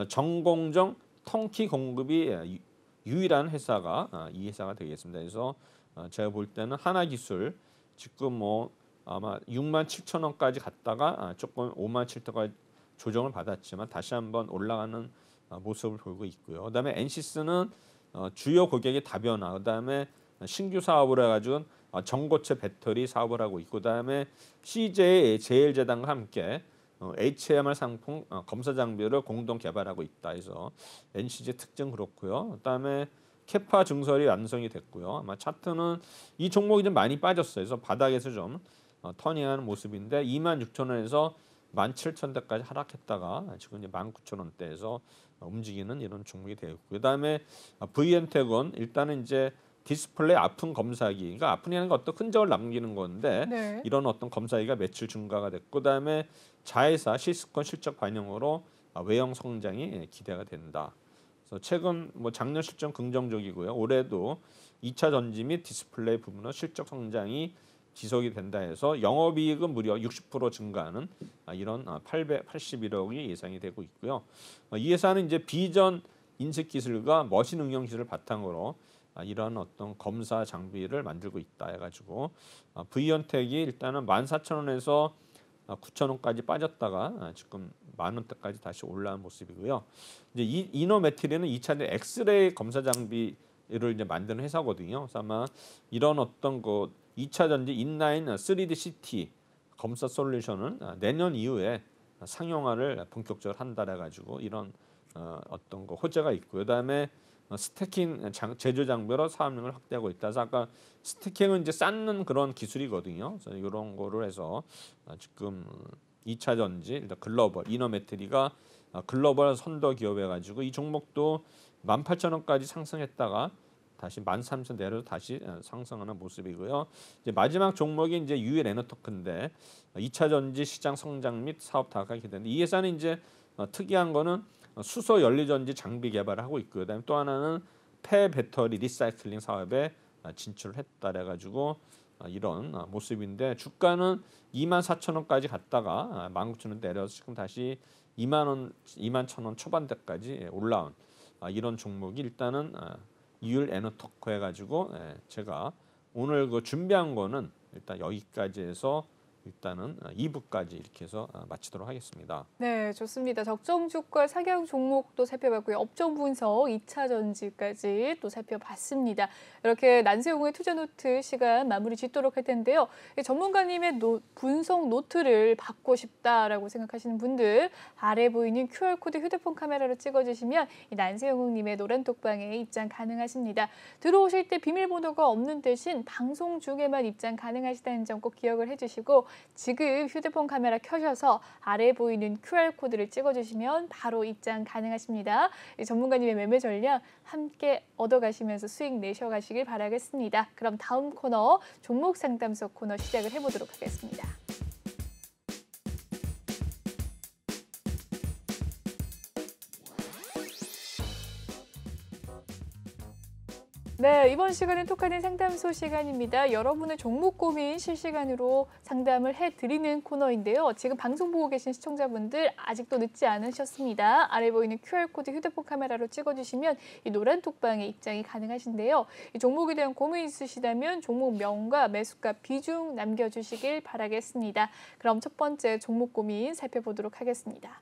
전공정 턴키 공급이 유일한 회사가 이 회사가 되겠습니다. 그래서 제가 볼 때는 하나기술 지금 뭐 아마 67,000원까지 갔다가 조금 57,000원까지 조정을 받았지만 다시 한번 올라가는 모습을 보이고 있고요. 그다음에 엔시스는 주요 고객의 다변화, 그다음에 신규 사업을 해가지고 전고체 배터리 사업을 하고 있고, 그다음에 CJ 제일제당과 함께 HMR 상품 검사 장비를 공동 개발하고 있다. 해서 NCG 특징 그렇고요. 그다음에 캐파 증설이 완성이 됐고요. 아마 차트는 이 종목이 좀 많이 빠졌어요. 그래서 바닥에서 좀 터닝하는 모습인데 26,000원에서 17,000원대까지 하락했다가 지금 이제 19,000원대에서 움직이는 이런 종목이 되었고요. 그다음에 V엔텍은 일단은 이제 디스플레이 아픈 검사기, 그러니까 아픈이라는 게 어떤 흔적을 남기는 건데 네. 이런 어떤 검사기가 매출 증가가 됐고, 그다음에 자회사 시스콘 실적 반영으로 외형 성장이 기대가 된다. 그래서 최근 뭐 작년 실적 긍정적이고요. 올해도 2차 전지 및 디스플레이 부분은 실적 성장이 지속이 된다 해서 영업이익은 무려 60% 증가하는 이런 881억이 예상이 되고 있고요. 이 회사는 이제 비전 인식 기술과 머신 응용 기술을 바탕으로 이런 어떤 검사 장비를 만들고 있다 해가지고 V연텍이 일단은 14,000원에서 9,000원까지 빠졌다가 지금 10,000원대까지 다시 올라온 모습이고요. 이제 이 이노메트리는 2차 엑스레이 검사 장비를 이제 만드는 회사거든요. 그래서 아마 이런 어떤 그 2차 전지 인라인 3D CT 검사 솔루션은 내년 이후에 상용화를 본격적으로 한다 해가지고 이런 어떤 거 호재가 있고요. 그다음에 스태킹 제조 장비로 사업력을 확대하고 있다. 그래서 아까 스태킹은 이제 쌓는 그런 기술이거든요. 그래서 이런 거를 해서 지금 2차 전지 일단 글로벌 이노메트리가 글로벌 선도 기업해 가지고 이 종목도 18,000원까지 상승했다가 다시 13,000 내려서 다시 상승하는 모습이고요. 이제 마지막 종목이 이제 유일 에너테크인데 2차 전지 시장 성장 및 사업 다각화 기대인데 이 회사는 이제 특이한 거는 수소 연료전지 장비 개발을 하고 있고요. 그다음에 또 하나는 폐 배터리 리사이클링 사업에 진출을 했다 해가지고 이런 모습인데 주가는 24,000원까지 갔다가 19,000원 내려서 지금 다시 21,000원 초반대까지 올라온 이런 종목이 일단은 유일 에너테크 해가지고 제가 오늘 그 준비한 거는 일단 여기까지 해서 일단은 2부까지 이렇게 해서 마치도록 하겠습니다. 네, 좋습니다. 적정주가 상향 종목도 살펴봤고요. 업종 분석 2차 전지까지 또 살펴봤습니다. 이렇게 난세용의 투자 노트 시간 마무리 짓도록 할 텐데요. 이 전문가님의 분석 노트를 받고 싶다라고 생각하시는 분들 아래 보이는 QR코드 휴대폰 카메라로 찍어주시면 이 난세용님의 노란 톡방에 입장 가능하십니다. 들어오실 때 비밀번호가 없는 대신 방송 중에만 입장 가능하시다는 점 꼭 기억을 해주시고 지금 휴대폰 카메라 켜셔서 아래 보이는 QR코드를 찍어주시면 바로 입장 가능하십니다. 전문가님의 매매 전략 함께 얻어가시면서 수익 내셔가시길 바라겠습니다. 그럼 다음 코너 종목 상담소 코너 시작을 해보도록 하겠습니다. 네, 이번 시간은 톡하는 상담소 시간입니다. 여러분의 종목 고민 실시간으로 상담을 해드리는 코너인데요. 지금 방송 보고 계신 시청자분들 아직도 늦지 않으셨습니다. 아래 보이는 QR코드 휴대폰 카메라로 찍어주시면 이 노란 톡방에 입장이 가능하신데요. 이 종목에 대한 고민 있으시다면 종목명과 매수가 비중 남겨주시길 바라겠습니다. 그럼 첫 번째 종목 고민 살펴보도록 하겠습니다.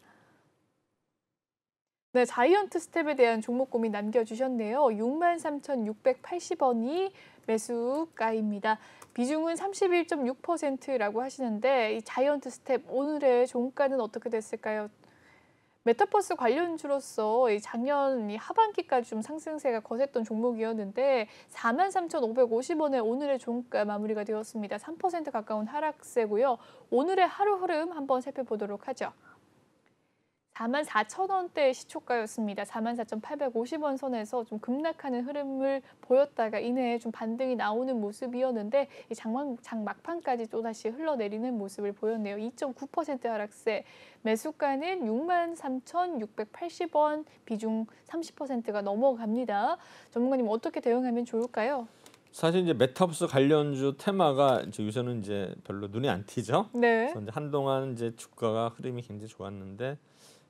네, 자이언트 스텝에 대한 종목 고민 남겨주셨네요. 63,680원이 매수가입니다. 비중은 31.6%라고 하시는데 이 자이언트 스텝 오늘의 종가는 어떻게 됐을까요? 메타버스 관련주로서 작년 하반기까지 좀 상승세가 거셌던 종목이었는데 43,550원에 오늘의 종가 마무리가 되었습니다. 3% 가까운 하락세고요. 오늘의 하루 흐름 한번 살펴보도록 하죠. 44,000원대 시초가였습니다. 44,850원 선에서 좀 급락하는 흐름을 보였다가 이내에 좀 반등이 나오는 모습이었는데 이 장 막판까지 또다시 흘러내리는 모습을 보였네요. 2.9% 하락세, 매수가는 63,680원, 비중 30%가 넘어갑니다. 전문가님 어떻게 대응하면 좋을까요? 사실 이제 메타버스 관련주 테마가 이제 요새는 이제 별로 눈에 안 띄죠. 네. 그래서 이제 한동안 이제 주가가 흐름이 굉장히 좋았는데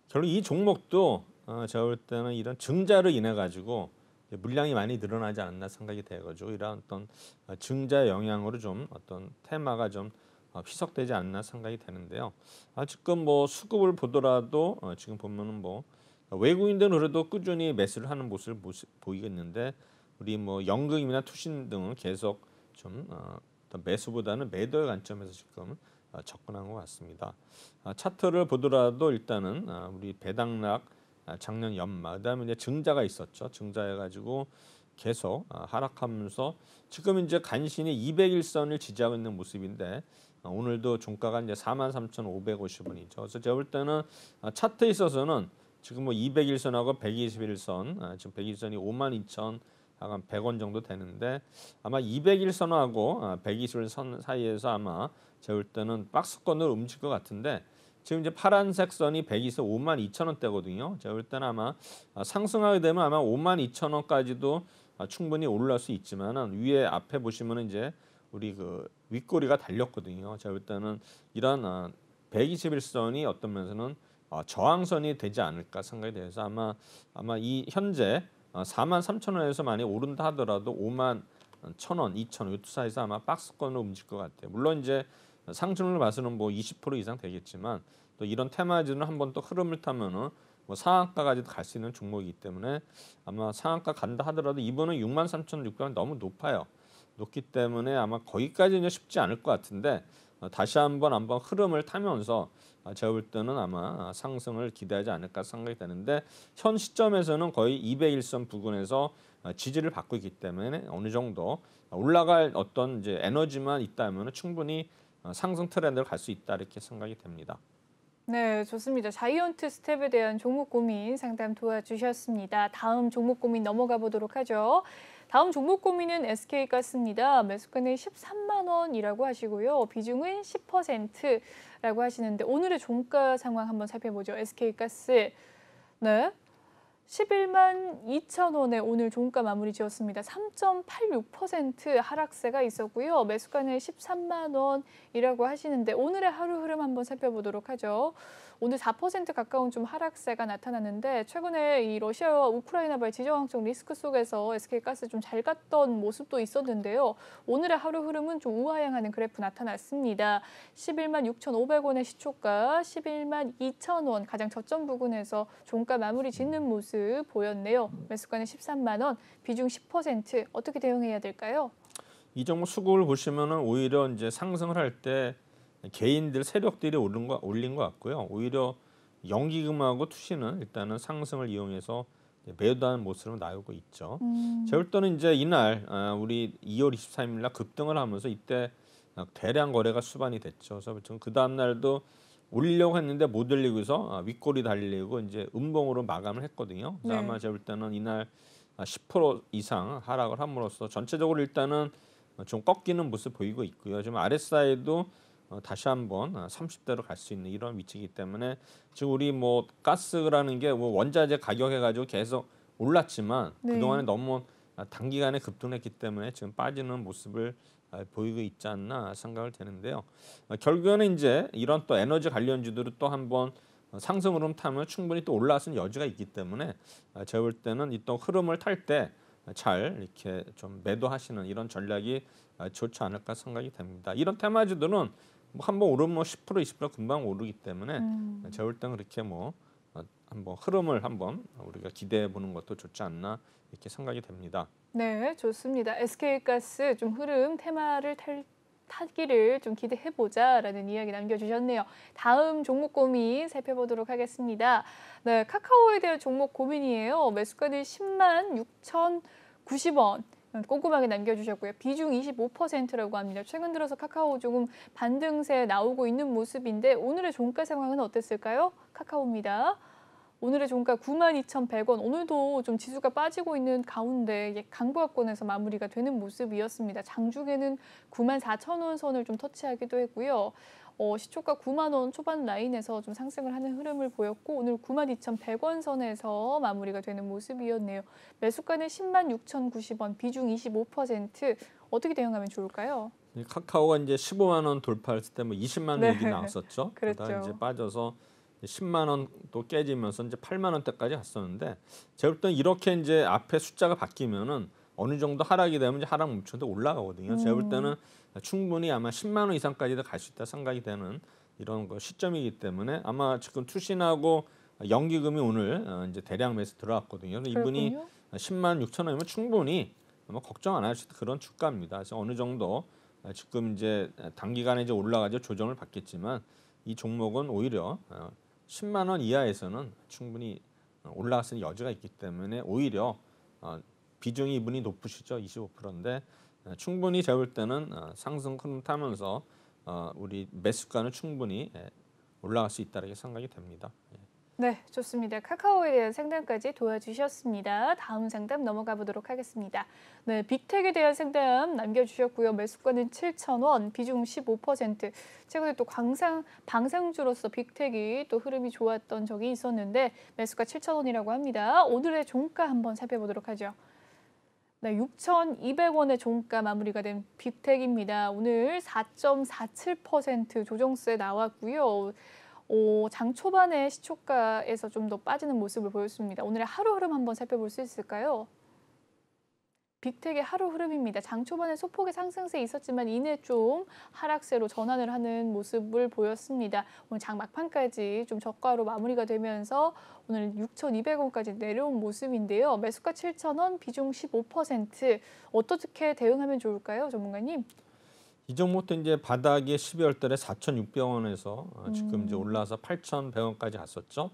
결국 이 종목도 제가 볼 때는 이런 증자로 인해 가지고 물량이 많이 늘어나지 않았나 생각이 돼가지고 이런 어떤 증자 영향으로 좀 어떤 테마가 좀 희석되지 않나 생각이 되는데요. 지금 뭐 수급을 보더라도 지금 보면은 뭐 외국인들은 그래도 꾸준히 매수를 하는 모습을 보이겠는데 우리 뭐 연금이나 투신 등은 계속 좀 어떤 매수보다는 매도의 관점에서 지금 접근한 것 같습니다. 차트를 보더라도 일단은 우리 배당락 작년 연말 그다음에 이제 증자가 있었죠. 증자해가지고 계속 하락하면서 지금 이제 간신히 200일선을 지지하고 있는 모습인데 오늘도 종가가 이제 43,550원이죠. 그래서 제가 볼 때는 차트에 있어서는 지금 뭐 200일선하고 121선 지금 121선이 52,000 한 100원 정도 되는데 아마 200일선하고 121선 사이에서 아마 제가 볼 때는 박스권으로 움직일 것 같은데 지금 이제 파란색 선이 100에서 52,000원대거든요. 제가 볼 때는 아마 상승하게 되면 아마 52,000원까지도 충분히 올라올 수 있지만은 위에 앞에 보시면은 이제 우리 그 윗꼬리가 달렸거든요. 제가 볼 때는 이런 121선이 어떤 면에서는 저항선이 되지 않을까 생각이 돼서 아마 이 현재 43,000원에서 많이 오른다 하더라도 51,000원, 2,000원 이 사이에서 아마 박스권으로 움직일 것 같아요. 물론 이제 상승률을 봐서는 뭐 20% 이상 되겠지만 또 이런 테마주는 한번 또 흐름을 타면은 뭐 상한가까지도 갈 수 있는 종목이기 때문에 아마 상한가 간다 하더라도 이번은 63,600원 너무 높아요. 높기 때문에 아마 거기까지는 쉽지 않을 것 같은데 다시 한번 흐름을 타면서 제가 볼 때는 아마 상승을 기대하지 않을까 생각이 되는데 현 시점에서는 거의 200일선 부근에서 지지를 받고 있기 때문에 어느 정도 올라갈 어떤 이제 에너지만 있다면 충분히 상승 트렌드를 갈 수 있다 이렇게 생각이 됩니다. 네, 좋습니다. 자이언트 스텝에 대한 종목 고민 상담 도와주셨습니다. 다음 종목 고민 넘어가 보도록 하죠. 다음 종목 고민은 SK가스입니다. 매수가는 13만 원이라고 하시고요. 비중은 10%라고 하시는데 오늘의 종가 상황 한번 살펴보죠. SK가스. 네. 11만 2천 원에 오늘 종가 마무리 지었습니다. 3.86% 하락세가 있었고요. 매수가는 13만 원이라고 하시는데 오늘의 하루 흐름 한번 살펴보도록 하죠. 오늘 4% 가까운 좀 하락세가 나타났는데 최근에 이 러시아와 우크라이나발 지정학적 리스크 속에서 SK가스 좀 잘 갔던 모습도 있었는데요. 오늘의 하루 흐름은 좀 우하향하는 그래프 나타났습니다. 11만 6,500원의 시초가 11만 2천 원 가장 저점 부근에서 종가 마무리 짓는 모습 보였네요. 매수가는 13만 원, 비중 10% 어떻게 대응해야 될까요? 이 종목 수급을 보시면은 오히려 이제 상승을 할 때 개인들 세력들이 올린 것 같고요. 오히려 연기금하고 투시는 일단은 상승을 이용해서 매도하는 모습으로 나오고 있죠. 제가 볼 때는 이제 이날 우리 2월 23일 날 급등을 하면서 이때 대량 거래가 수반이 됐죠. 그래서 그 다음 날도 올리려고 했는데 못 올리고서 윗골이 달리고 이제 음봉으로 마감을 했거든요. 그래서 네. 아마 제가 볼 때는 이날 10% 이상 하락을 함으로써 전체적으로 일단은 좀 꺾이는 모습 보이고 있고요. 지금 RSI도 다시 한번 30대로 갈 수 있는 이런 위치이기 때문에 지금 우리 뭐 가스라는 게 뭐 원자재 가격 해가지고 계속 올랐지만 네. 그동안에 너무 단기간에 급등했기 때문에 지금 빠지는 모습을 보이고 있지 않나 생각을 되는데요. 결국에는 이제 이런 또 에너지 관련주들을 또 한번 상승 흐름 타면 충분히 또 올라서는 여지가 있기 때문에 제가 볼 때는 이 또 흐름을 탈 때 잘 이렇게 좀 매도하시는 이런 전략이 좋지 않을까 생각이 됩니다. 이런 테마주들은 뭐 한번 오르면 10% 20% 금방 오르기 때문에 제가 볼 때는 그렇게 뭐 한번 흐름을 한번 우리가 기대해 보는 것도 좋지 않나 이렇게 생각이 됩니다. 네, 좋습니다. SK가스 좀 흐름 테마를 타기를 좀 기대해보자라는 이야기 남겨주셨네요. 다음 종목 고민 살펴보도록 하겠습니다. 네, 카카오에 대한 종목 고민이에요. 매수가는 10만 6,090원. 꼼꼼하게 남겨주셨고요. 비중 25%라고 합니다. 최근 들어서 카카오 조금 반등세 나오고 있는 모습인데 오늘의 종가 상황은 어땠을까요? 카카오입니다. 오늘의 종가 92,100원. 오늘도 좀 지수가 빠지고 있는 가운데 강보합권에서 마무리가 되는 모습이었습니다. 장중에는 94,000원 선을 좀 터치하기도 했고요. 시초가 9만 원 초반 라인에서 좀 상승을 하는 흐름을 보였고 오늘 92,100원 선에서 마무리가 되는 모습이었네요. 매수가는 10만 6,090원, 비중 25%. 어떻게 대응하면 좋을까요? 이 카카오가 이제 15만 원 돌파했을 때 뭐 20만 원 네. 얘기 나왔었죠. 그러다 그랬죠. 이제 빠져서 10만 원 또 깨지면서 이제 8만 원대까지 갔었는데 제가 볼 때는 이렇게 이제 앞에 숫자가 바뀌면은 어느 정도 하락이 되면 이제 하락 멈춰도 올라가거든요. 제가 볼 때는 충분히 아마 10만 원 이상까지도 갈 수 있다 생각이 되는 이런 거 시점이기 때문에 아마 지금 투신하고 연기금이 오늘 이제 대량 매수 들어왔거든요. 그래서 이분이 그렇군요. 10만 6천 원이면 충분히 아마 걱정 안 하실 그런 주가입니다. 그래서 어느 정도 지금 이제 단기간에 이제 올라가죠 조정을 받겠지만 이 종목은 오히려 10만 원 이하에서는 충분히 올라갈 여지가 있기 때문에 오히려 비중이 이분이 높으시죠 25%인데 충분히 제가 볼 때는 상승 흐름 타면서 우리 매수가는 충분히 올라갈 수 있다고 생각이 됩니다. 네, 좋습니다. 카카오에 대한 상담까지 도와주셨습니다. 다음 상담 넘어가 보도록 하겠습니다. 네, 빅텍에 대한 상담 남겨주셨고요. 매수가는 7,000원, 비중 15%. 최근에 또 방상주로서 빅텍이 또 흐름이 좋았던 적이 있었는데 매수가 7,000원이라고 합니다. 오늘의 종가 한번 살펴보도록 하죠. 네, 6,200원의 종가 마무리가 된 빅텍입니다. 오늘 4.47% 조정세 나왔고요. 장 초반에 시초가에서 좀 더 빠지는 모습을 보였습니다. 오늘의 하루 흐름 한번 살펴볼 수 있을까요? 빅텍의 하루 흐름입니다. 장 초반에 소폭의 상승세 있었지만 이내 좀 하락세로 전환을 하는 모습을 보였습니다. 오늘 장 막판까지 좀 저가로 마무리가 되면서 오늘 6,200원까지 내려온 모습인데요. 매수가 7,000원, 비중 15%. 어떻게 대응하면 좋을까요, 전문가님? 이 종목도 이제 바닥에 12월 달에 4,600원에서 지금 이제 올라서 8,100원까지 갔었죠.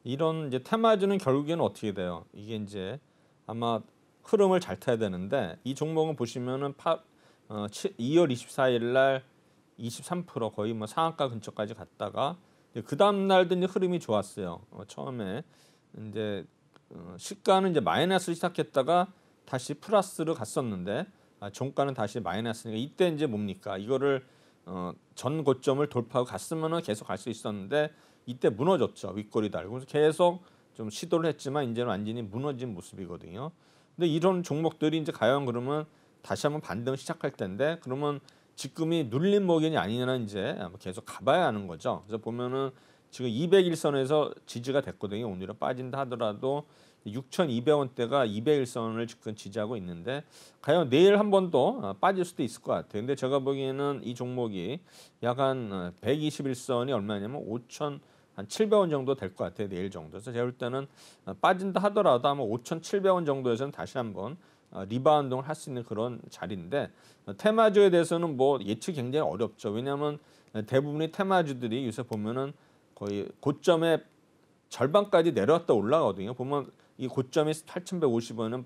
이런 이제 테마주는 결국에는 어떻게 돼요? 이게 이제 아마 흐름을 잘 타야 되는데 이 종목은 보시면은 2월 24일 날 23% 거의 뭐 상한가 근처까지 갔다가 그 다음 날도 이제 흐름이 좋았어요. 처음에 이제 시가는 이제 마이너스를 시작했다가 다시 플러스로 갔었는데 종가는 다시 마이너스니까 이때 이제 뭡니까? 이거를 전 고점을 돌파하고 갔으면은 계속 갈 수 있었는데 이때 무너졌죠. 윗골이 달고 그래서 계속 좀 시도를 했지만 이제는 완전히 무너진 모습이거든요. 근데 이런 종목들이 이제 과연 그러면 다시 한번 반등 시작할 텐데 그러면 지금이 눌림 목연이 아니냐는 이제 계속 가봐야 하는 거죠. 그래서 보면은 지금 200일선에서 지지가 됐거든요. 오늘은 빠진다 하더라도 6,200원대가 200일선을 지금 지지하고 있는데 과연 내일 한 번 더 빠질 수도 있을 것 같아요. 근데 제가 보기에는 이 종목이 약간 121선이 얼마냐면 5,700원 정도 될 것 같아요. 내일 정도. 그래서 제가 볼 때는 빠진다 하더라도 아마 5,700원 정도에서는 다시 한번 리바운딩을 할 수 있는 그런 자리인데 테마주에 대해서는 뭐 예측이 굉장히 어렵죠. 왜냐하면 대부분의 테마주들이 요새 보면은 거의 고점의 절반까지 내려왔다 올라가거든요. 보면 이 고점이 8,150원은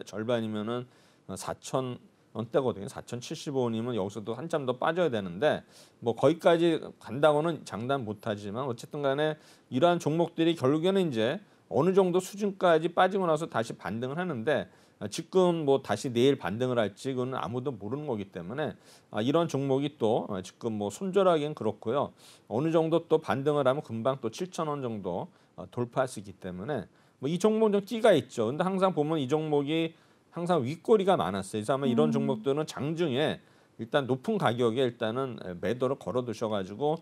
절반이면은 4,000원대거든요. 4,075원이면 여기서도 한참 더 빠져야 되는데 뭐 거기까지 간다고는 장담 못하지만 어쨌든 간에 이러한 종목들이 결국에는 이제 어느 정도 수준까지 빠지고 나서 다시 반등을 하는데 지금 뭐 다시 내일 반등을 할지 그건 아무도 모르는 거기 때문에 이런 종목이 또 지금 뭐 손절하기는 그렇고요. 어느 정도 또 반등을 하면 금방 또 7,000원 정도 돌파할 수 있기 때문에 뭐 이 종목은 좀 끼가 있죠. 근데 항상 보면 이 종목이 항상 윗꼬리가 많았어요. 그래서 아마 이런 종목들은 장중에 일단 높은 가격에 일단은 매도를 걸어 두셔가지고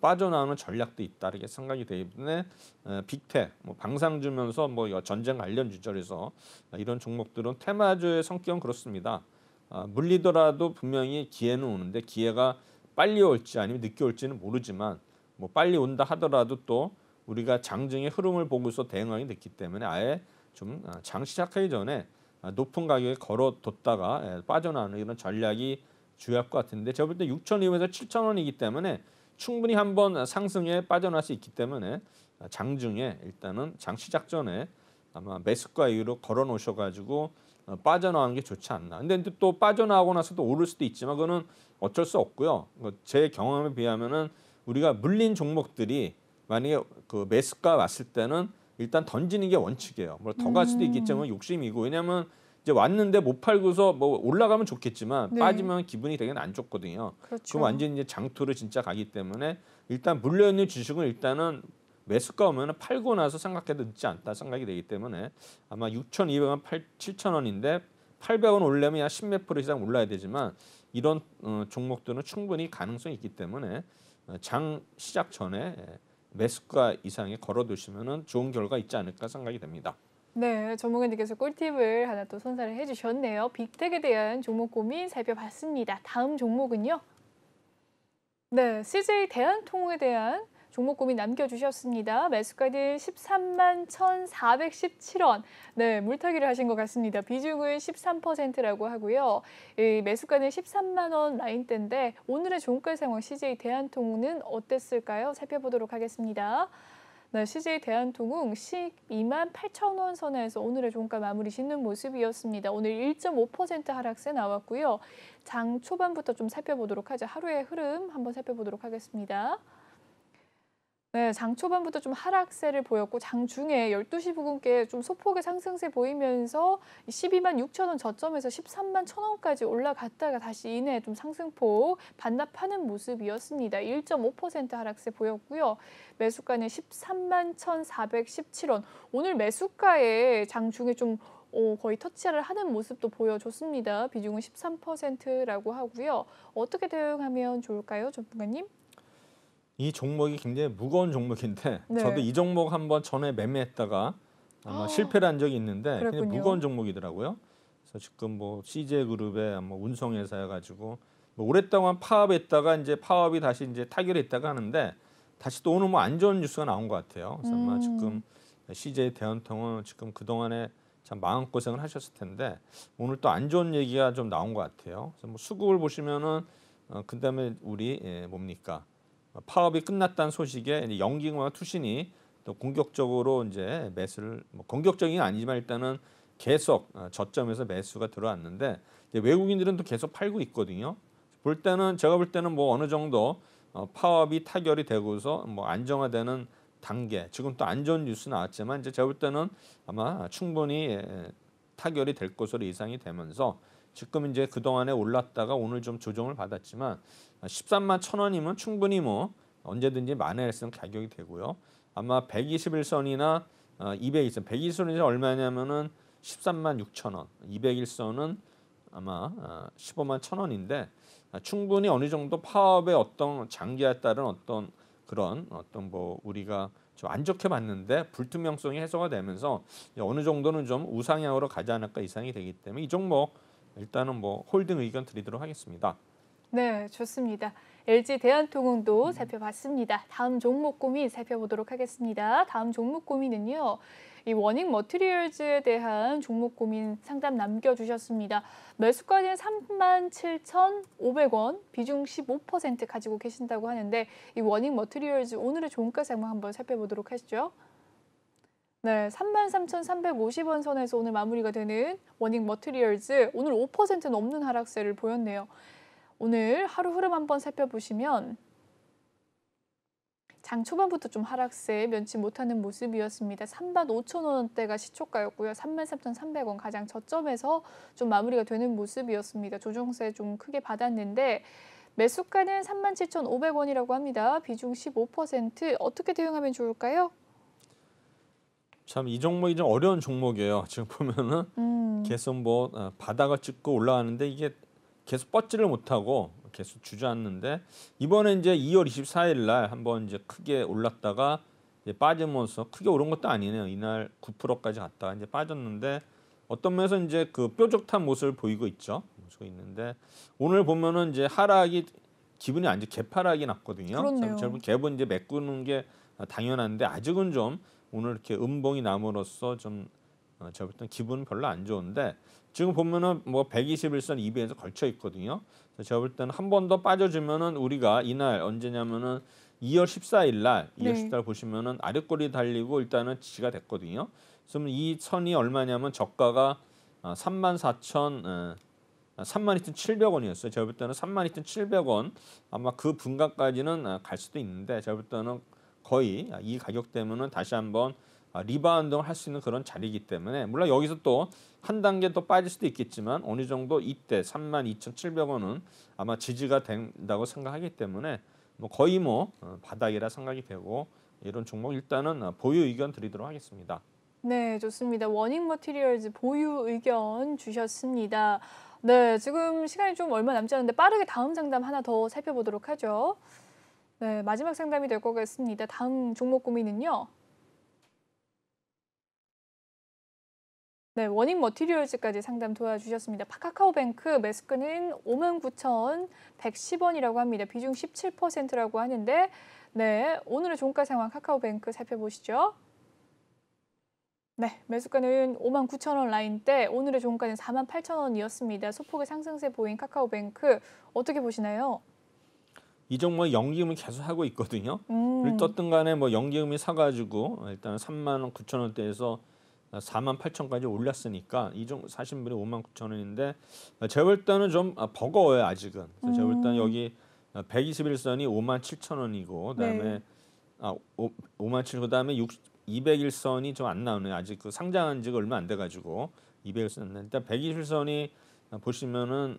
빠져나오는 전략도 있다 이렇게 생각이 되기 때문에 빅텍, 뭐 방상 주면서 뭐 전쟁 관련 주절에서 이런 종목들은 테마주의 성격은 그렇습니다. 물리더라도 분명히 기회는 오는데 기회가 빨리 올지 아니면 늦게 올지는 모르지만 뭐 빨리 온다 하더라도 또 우리가 장중의 흐름을 보고서 대응하기 됐기 때문에 아예 좀 장 시작하기 전에 높은 가격에 걸어뒀다가 빠져나오는 이런 전략이 주요할 것 같은데 제가 볼 때 6,200에서 7,000원이기 때문에 충분히 한번 상승에 빠져날 수 있기 때문에 장중에 일단은 장 시작 전에 아마 매수가 이후로 걸어 놓으셔가지고 빠져나오는 게 좋지 않나. 근데 또 빠져나오고 나서도 오를 수도 있지만 그거는 어쩔 수 없고요. 제 경험에 비하면은 우리가 물린 종목들이 만약에 그 매수가 왔을 때는 일단 던지는 게 원칙이에요. 뭐 더 갈 수도 있겠지만 욕심이고 왜냐하면 이제 왔는데 못 팔고서 뭐 올라가면 좋겠지만 네. 빠지면 기분이 되게 안 좋거든요. 그렇죠. 그럼 완전 이제 장투를 진짜 가기 때문에 일단 물려 있는 주식은 일단은 매수가 오면 팔고 나서 생각해도 늦지 않다 생각이 되기 때문에 아마 6,200원 7,000원인데 800원 올려면 한 10몇 프로 이상 올라야 되지만 이런 종목들은 충분히 가능성이 있기 때문에 장 시작 전에 매수가 이상에 걸어두시면은 좋은 결과 있지 않을까 생각이 됩니다. 네, 전문가님께서 꿀팁을 하나 또 선사를 해주셨네요. 빅텍에 대한 종목 고민 살펴봤습니다. 다음 종목은요. 네, CJ 대한통운에 대한 종목 고민 남겨주셨습니다. 매수가는 13만 1,417원. 네, 물타기를 하신 것 같습니다. 비중은 13%라고 하고요. 이 매수가는 13만 원 라인대인데 오늘의 종가 상황 CJ 대한통운은 어땠을까요? 살펴보도록 하겠습니다. 네, CJ 대한통운 12만 8천 원 선에서 오늘의 종가 마무리 짓는 모습이었습니다. 오늘 1.5% 하락세 나왔고요. 장 초반부터 좀 살펴보도록 하죠. 하루의 흐름 한번 살펴보도록 하겠습니다. 네, 장 초반부터 좀 하락세를 보였고 장 중에 12시 부근께 좀 소폭의 상승세 보이면서 12만 6천 원 저점에서 13만 1천 원까지 올라갔다가 다시 이내 좀 상승폭 반납하는 모습이었습니다. 1.5% 하락세 보였고요. 매수가는 13만 1,417원. 오늘 매수가에 장 중에 좀 거의 터치를 하는 모습도 보여줬습니다. 비중은 13%라고 하고요. 어떻게 대응하면 좋을까요, 전문가님? 이 종목이 굉장히 무거운 종목인데 네. 저도 이 종목 한번 전에 매매했다가 아마 실패를 한 적이 있는데 굉장히 그랬군요. 무거운 종목이더라고요. 그래서 지금 뭐 CJ그룹의 뭐 운송회사여가지고 뭐 오랫동안 파업했다가 이제 파업이 다시 이제 타결했다가 하는데 다시 또 오늘 뭐 안 좋은 뉴스가 나온 것 같아요. 그래서 아마 지금 CJ 대한통운 지금 그 동안에 참 마음 고생을 하셨을 텐데 오늘 또 안 좋은 얘기가 좀 나온 것 같아요. 그래서 뭐 수급을 보시면은 그다음에 우리 뭡니까? 파업이 끝났다는 소식에 이제 연기금과 투신이 또 공격적으로 이제 매수를 뭐 공격적인 건 아니지만 일단은 계속 저점에서 매수가 들어왔는데 이제 외국인들은 또 계속 팔고 있거든요. 볼 때는 제가 볼 때는 뭐 어느 정도 파업이 타결이 되고서 뭐 안정화되는 단계. 지금 또 안 좋은 뉴스 나왔지만 이제 제가 볼 때는 아마 충분히 타결이 될 것으로 예상이 되면서 지금 이제 그 동안에 올랐다가 오늘 좀 조정을 받았지만 13만 1,000원이면 충분히 뭐 언제든지 만회할 수 있는 가격이 되고요. 아마 121선이나 200일선, 100일선이 얼마냐면은 13만 6천 원, 200일선은 아마 15만 1천 원인데 충분히 어느 정도 파업의 어떤 장기에 따른 어떤 그런 어떤 뭐 우리가 좀 안 좋게 봤는데 불투명성이 해소가 되면서 어느 정도는 좀 우상향으로 가지 않을까 예상이 되기 때문에 이 종목 일단은 뭐 홀딩 의견 드리도록 하겠습니다. 네, 좋습니다. LG 대한통운도 살펴봤습니다. 다음 종목 고민 살펴보도록 하겠습니다. 다음 종목 고민은요. 이 워닝 머티리얼즈에 대한 종목 고민 상담 남겨주셨습니다. 매수가는 37,500원, 비중 15% 가지고 계신다고 하는데 이 워닝 머티리얼즈 오늘의 종가 상황 한번 살펴보도록 하시죠. 네, 33,350원 선에서 오늘 마무리가 되는 워닝 머티리얼즈 오늘 5% 넘는 하락세를 보였네요. 오늘 하루 흐름 한번 살펴보시면 장 초반부터 좀 하락세 면치 못하는 모습이었습니다. 35,000원대가 시초가였고요. 33,300원 가장 저점에서 좀 마무리가 되는 모습이었습니다. 조정세 좀 크게 받았는데 매수가는 37,500원이라고 합니다. 비중 15%. 어떻게 대응하면 좋을까요? 참 이 종목이 좀 어려운 종목이에요. 지금 보면은 계속 뭐 바닥을 찍고 올라가는데 이게 계속 뻗지를 못하고 계속 주저앉는데 이번에 이제 2월 24일 날 한번 이제 크게 올랐다가 이제 빠지면서 크게 오른 것도 아니네요. 이날 9%까지 갔다가 이제 빠졌는데 어떤 면에서 이제 그 뾰족한 모습을 보이고 있죠. 보이고 있는데 오늘 보면은 이제 하락이 기분이 안 좋게 개파락이 났거든요. 그렇네요. 결국 갭은 이제 메꾸는 게 당연한데 아직은 좀 오늘 이렇게 음봉이 남으로써 좀 제가 볼 때는 기분은 별로 안 좋은데 지금 보면은 뭐 121선 200에서 걸쳐 있거든요. 제가 볼 때는 한 번 더 빠져주면은 우리가 이날 언제냐면은 2월 14일 날, 2월 14일 보시면은 아랫꼬리 달리고 일단은 지지가 됐거든요. 그러면 이 선이 얼마냐면 저가가 32,700원이었어요. 제가 볼 때는 32,700원 아마 그 분가까지는 갈 수도 있는데 제가 볼 때는 거의 이 가격대면은 다시 한번 리바운딩을 할 수 있는 그런 자리이기 때문에 물론 여기서 또 한 단계 더 빠질 수도 있겠지만 어느 정도 이때 32,700원은 아마 지지가 된다고 생각하기 때문에 뭐 거의 뭐 바닥이라 생각이 되고 이런 종목 일단은 보유 의견 드리도록 하겠습니다. 네, 좋습니다. 워닝 머티리얼즈 보유 의견 주셨습니다. 네, 지금 시간이 좀 얼마 남지 않은데 빠르게 다음 상담 하나 더 살펴보도록 하죠. 네, 마지막 상담이 될 것 같습니다. 다음 종목 고민은요. 네, 워닝 머티리얼즈까지 상담 도와주셨습니다. 카카오뱅크 매수가는 59,110원이라고 합니다. 비중 17%라고 하는데 네, 오늘의 종가 상황 카카오뱅크 살펴보시죠. 네, 매수가는 59,000원 라인대, 오늘의 종가는 48,000원이었습니다. 소폭의 상승세 보인 카카오뱅크 어떻게 보시나요? 이 종목 연기금을 계속 하고 있거든요. 떴든 간에 뭐 연기금이 사가지고 일단 39,000원대에서 48,000까지 올랐으니까 이 종목 사신 분이 59,000원인데 제가 볼 때는 좀 버거워요 아직은. 그래서 제가 볼 때는 여기 121선이 57,000원이고 그다음에 57,000 그다음에 200일선이 좀 안 나오네요. 아직 그 상장한 지가 얼마 안 돼가지고 200일선 일단 121선이 보시면은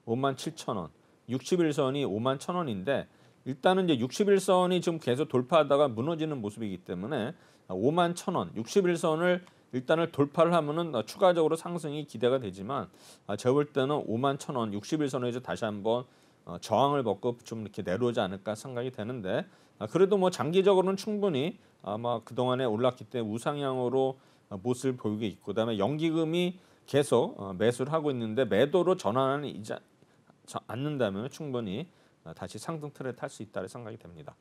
57,000원, 60일선이 51,000원인데 일단은 이제 60일선이 지금 계속 돌파하다가 무너지는 모습이기 때문에 51,000원, 60일선을 일단을 돌파를 하면은 추가적으로 상승이 기대가 되지만 제가 볼 때는 51,000원, 60일선에서 다시 한번 저항을 받고 좀 이렇게 내려오지 않을까 생각이 되는데 그래도 뭐 장기적으로는 충분히 아마 그동안에 올랐기 때문에 우상향으로 모습을 보이고 있고 그다음에 연기금이 계속 매수를 하고 있는데 매도로 전환하는 이자 않는다면 충분히 다시 상승 틀에 탈 수 있다는 생각이 됩니다.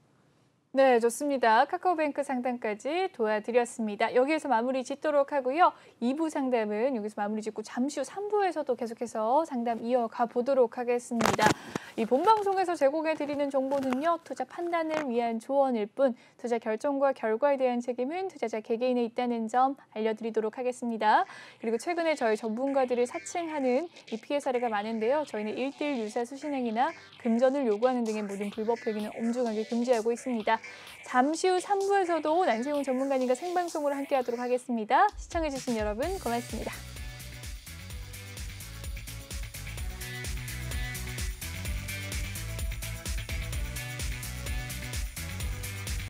네, 좋습니다. 카카오뱅크 상담까지 도와드렸습니다. 여기에서 마무리 짓도록 하고요. 2부 상담은 여기서 마무리 짓고 잠시 후 3부에서도 계속해서 상담 이어가 보도록 하겠습니다. 이 본방송에서 제공해드리는 정보는요. 투자 판단을 위한 조언일 뿐 투자 결정과 결과에 대한 책임은 투자자 개개인에 있다는 점 알려드리도록 하겠습니다. 그리고 최근에 저희 전문가들을 사칭하는 이 피해 사례가 많은데요. 저희는 1:1 유사 수신행위나 금전을 요구하는 등의 모든 불법 행위는 엄중하게 금지하고 있습니다. 잠시 후 3부에서도 난세용 전문가님과 생방송으로 함께하도록 하겠습니다. 시청해주신 여러분 고맙습니다.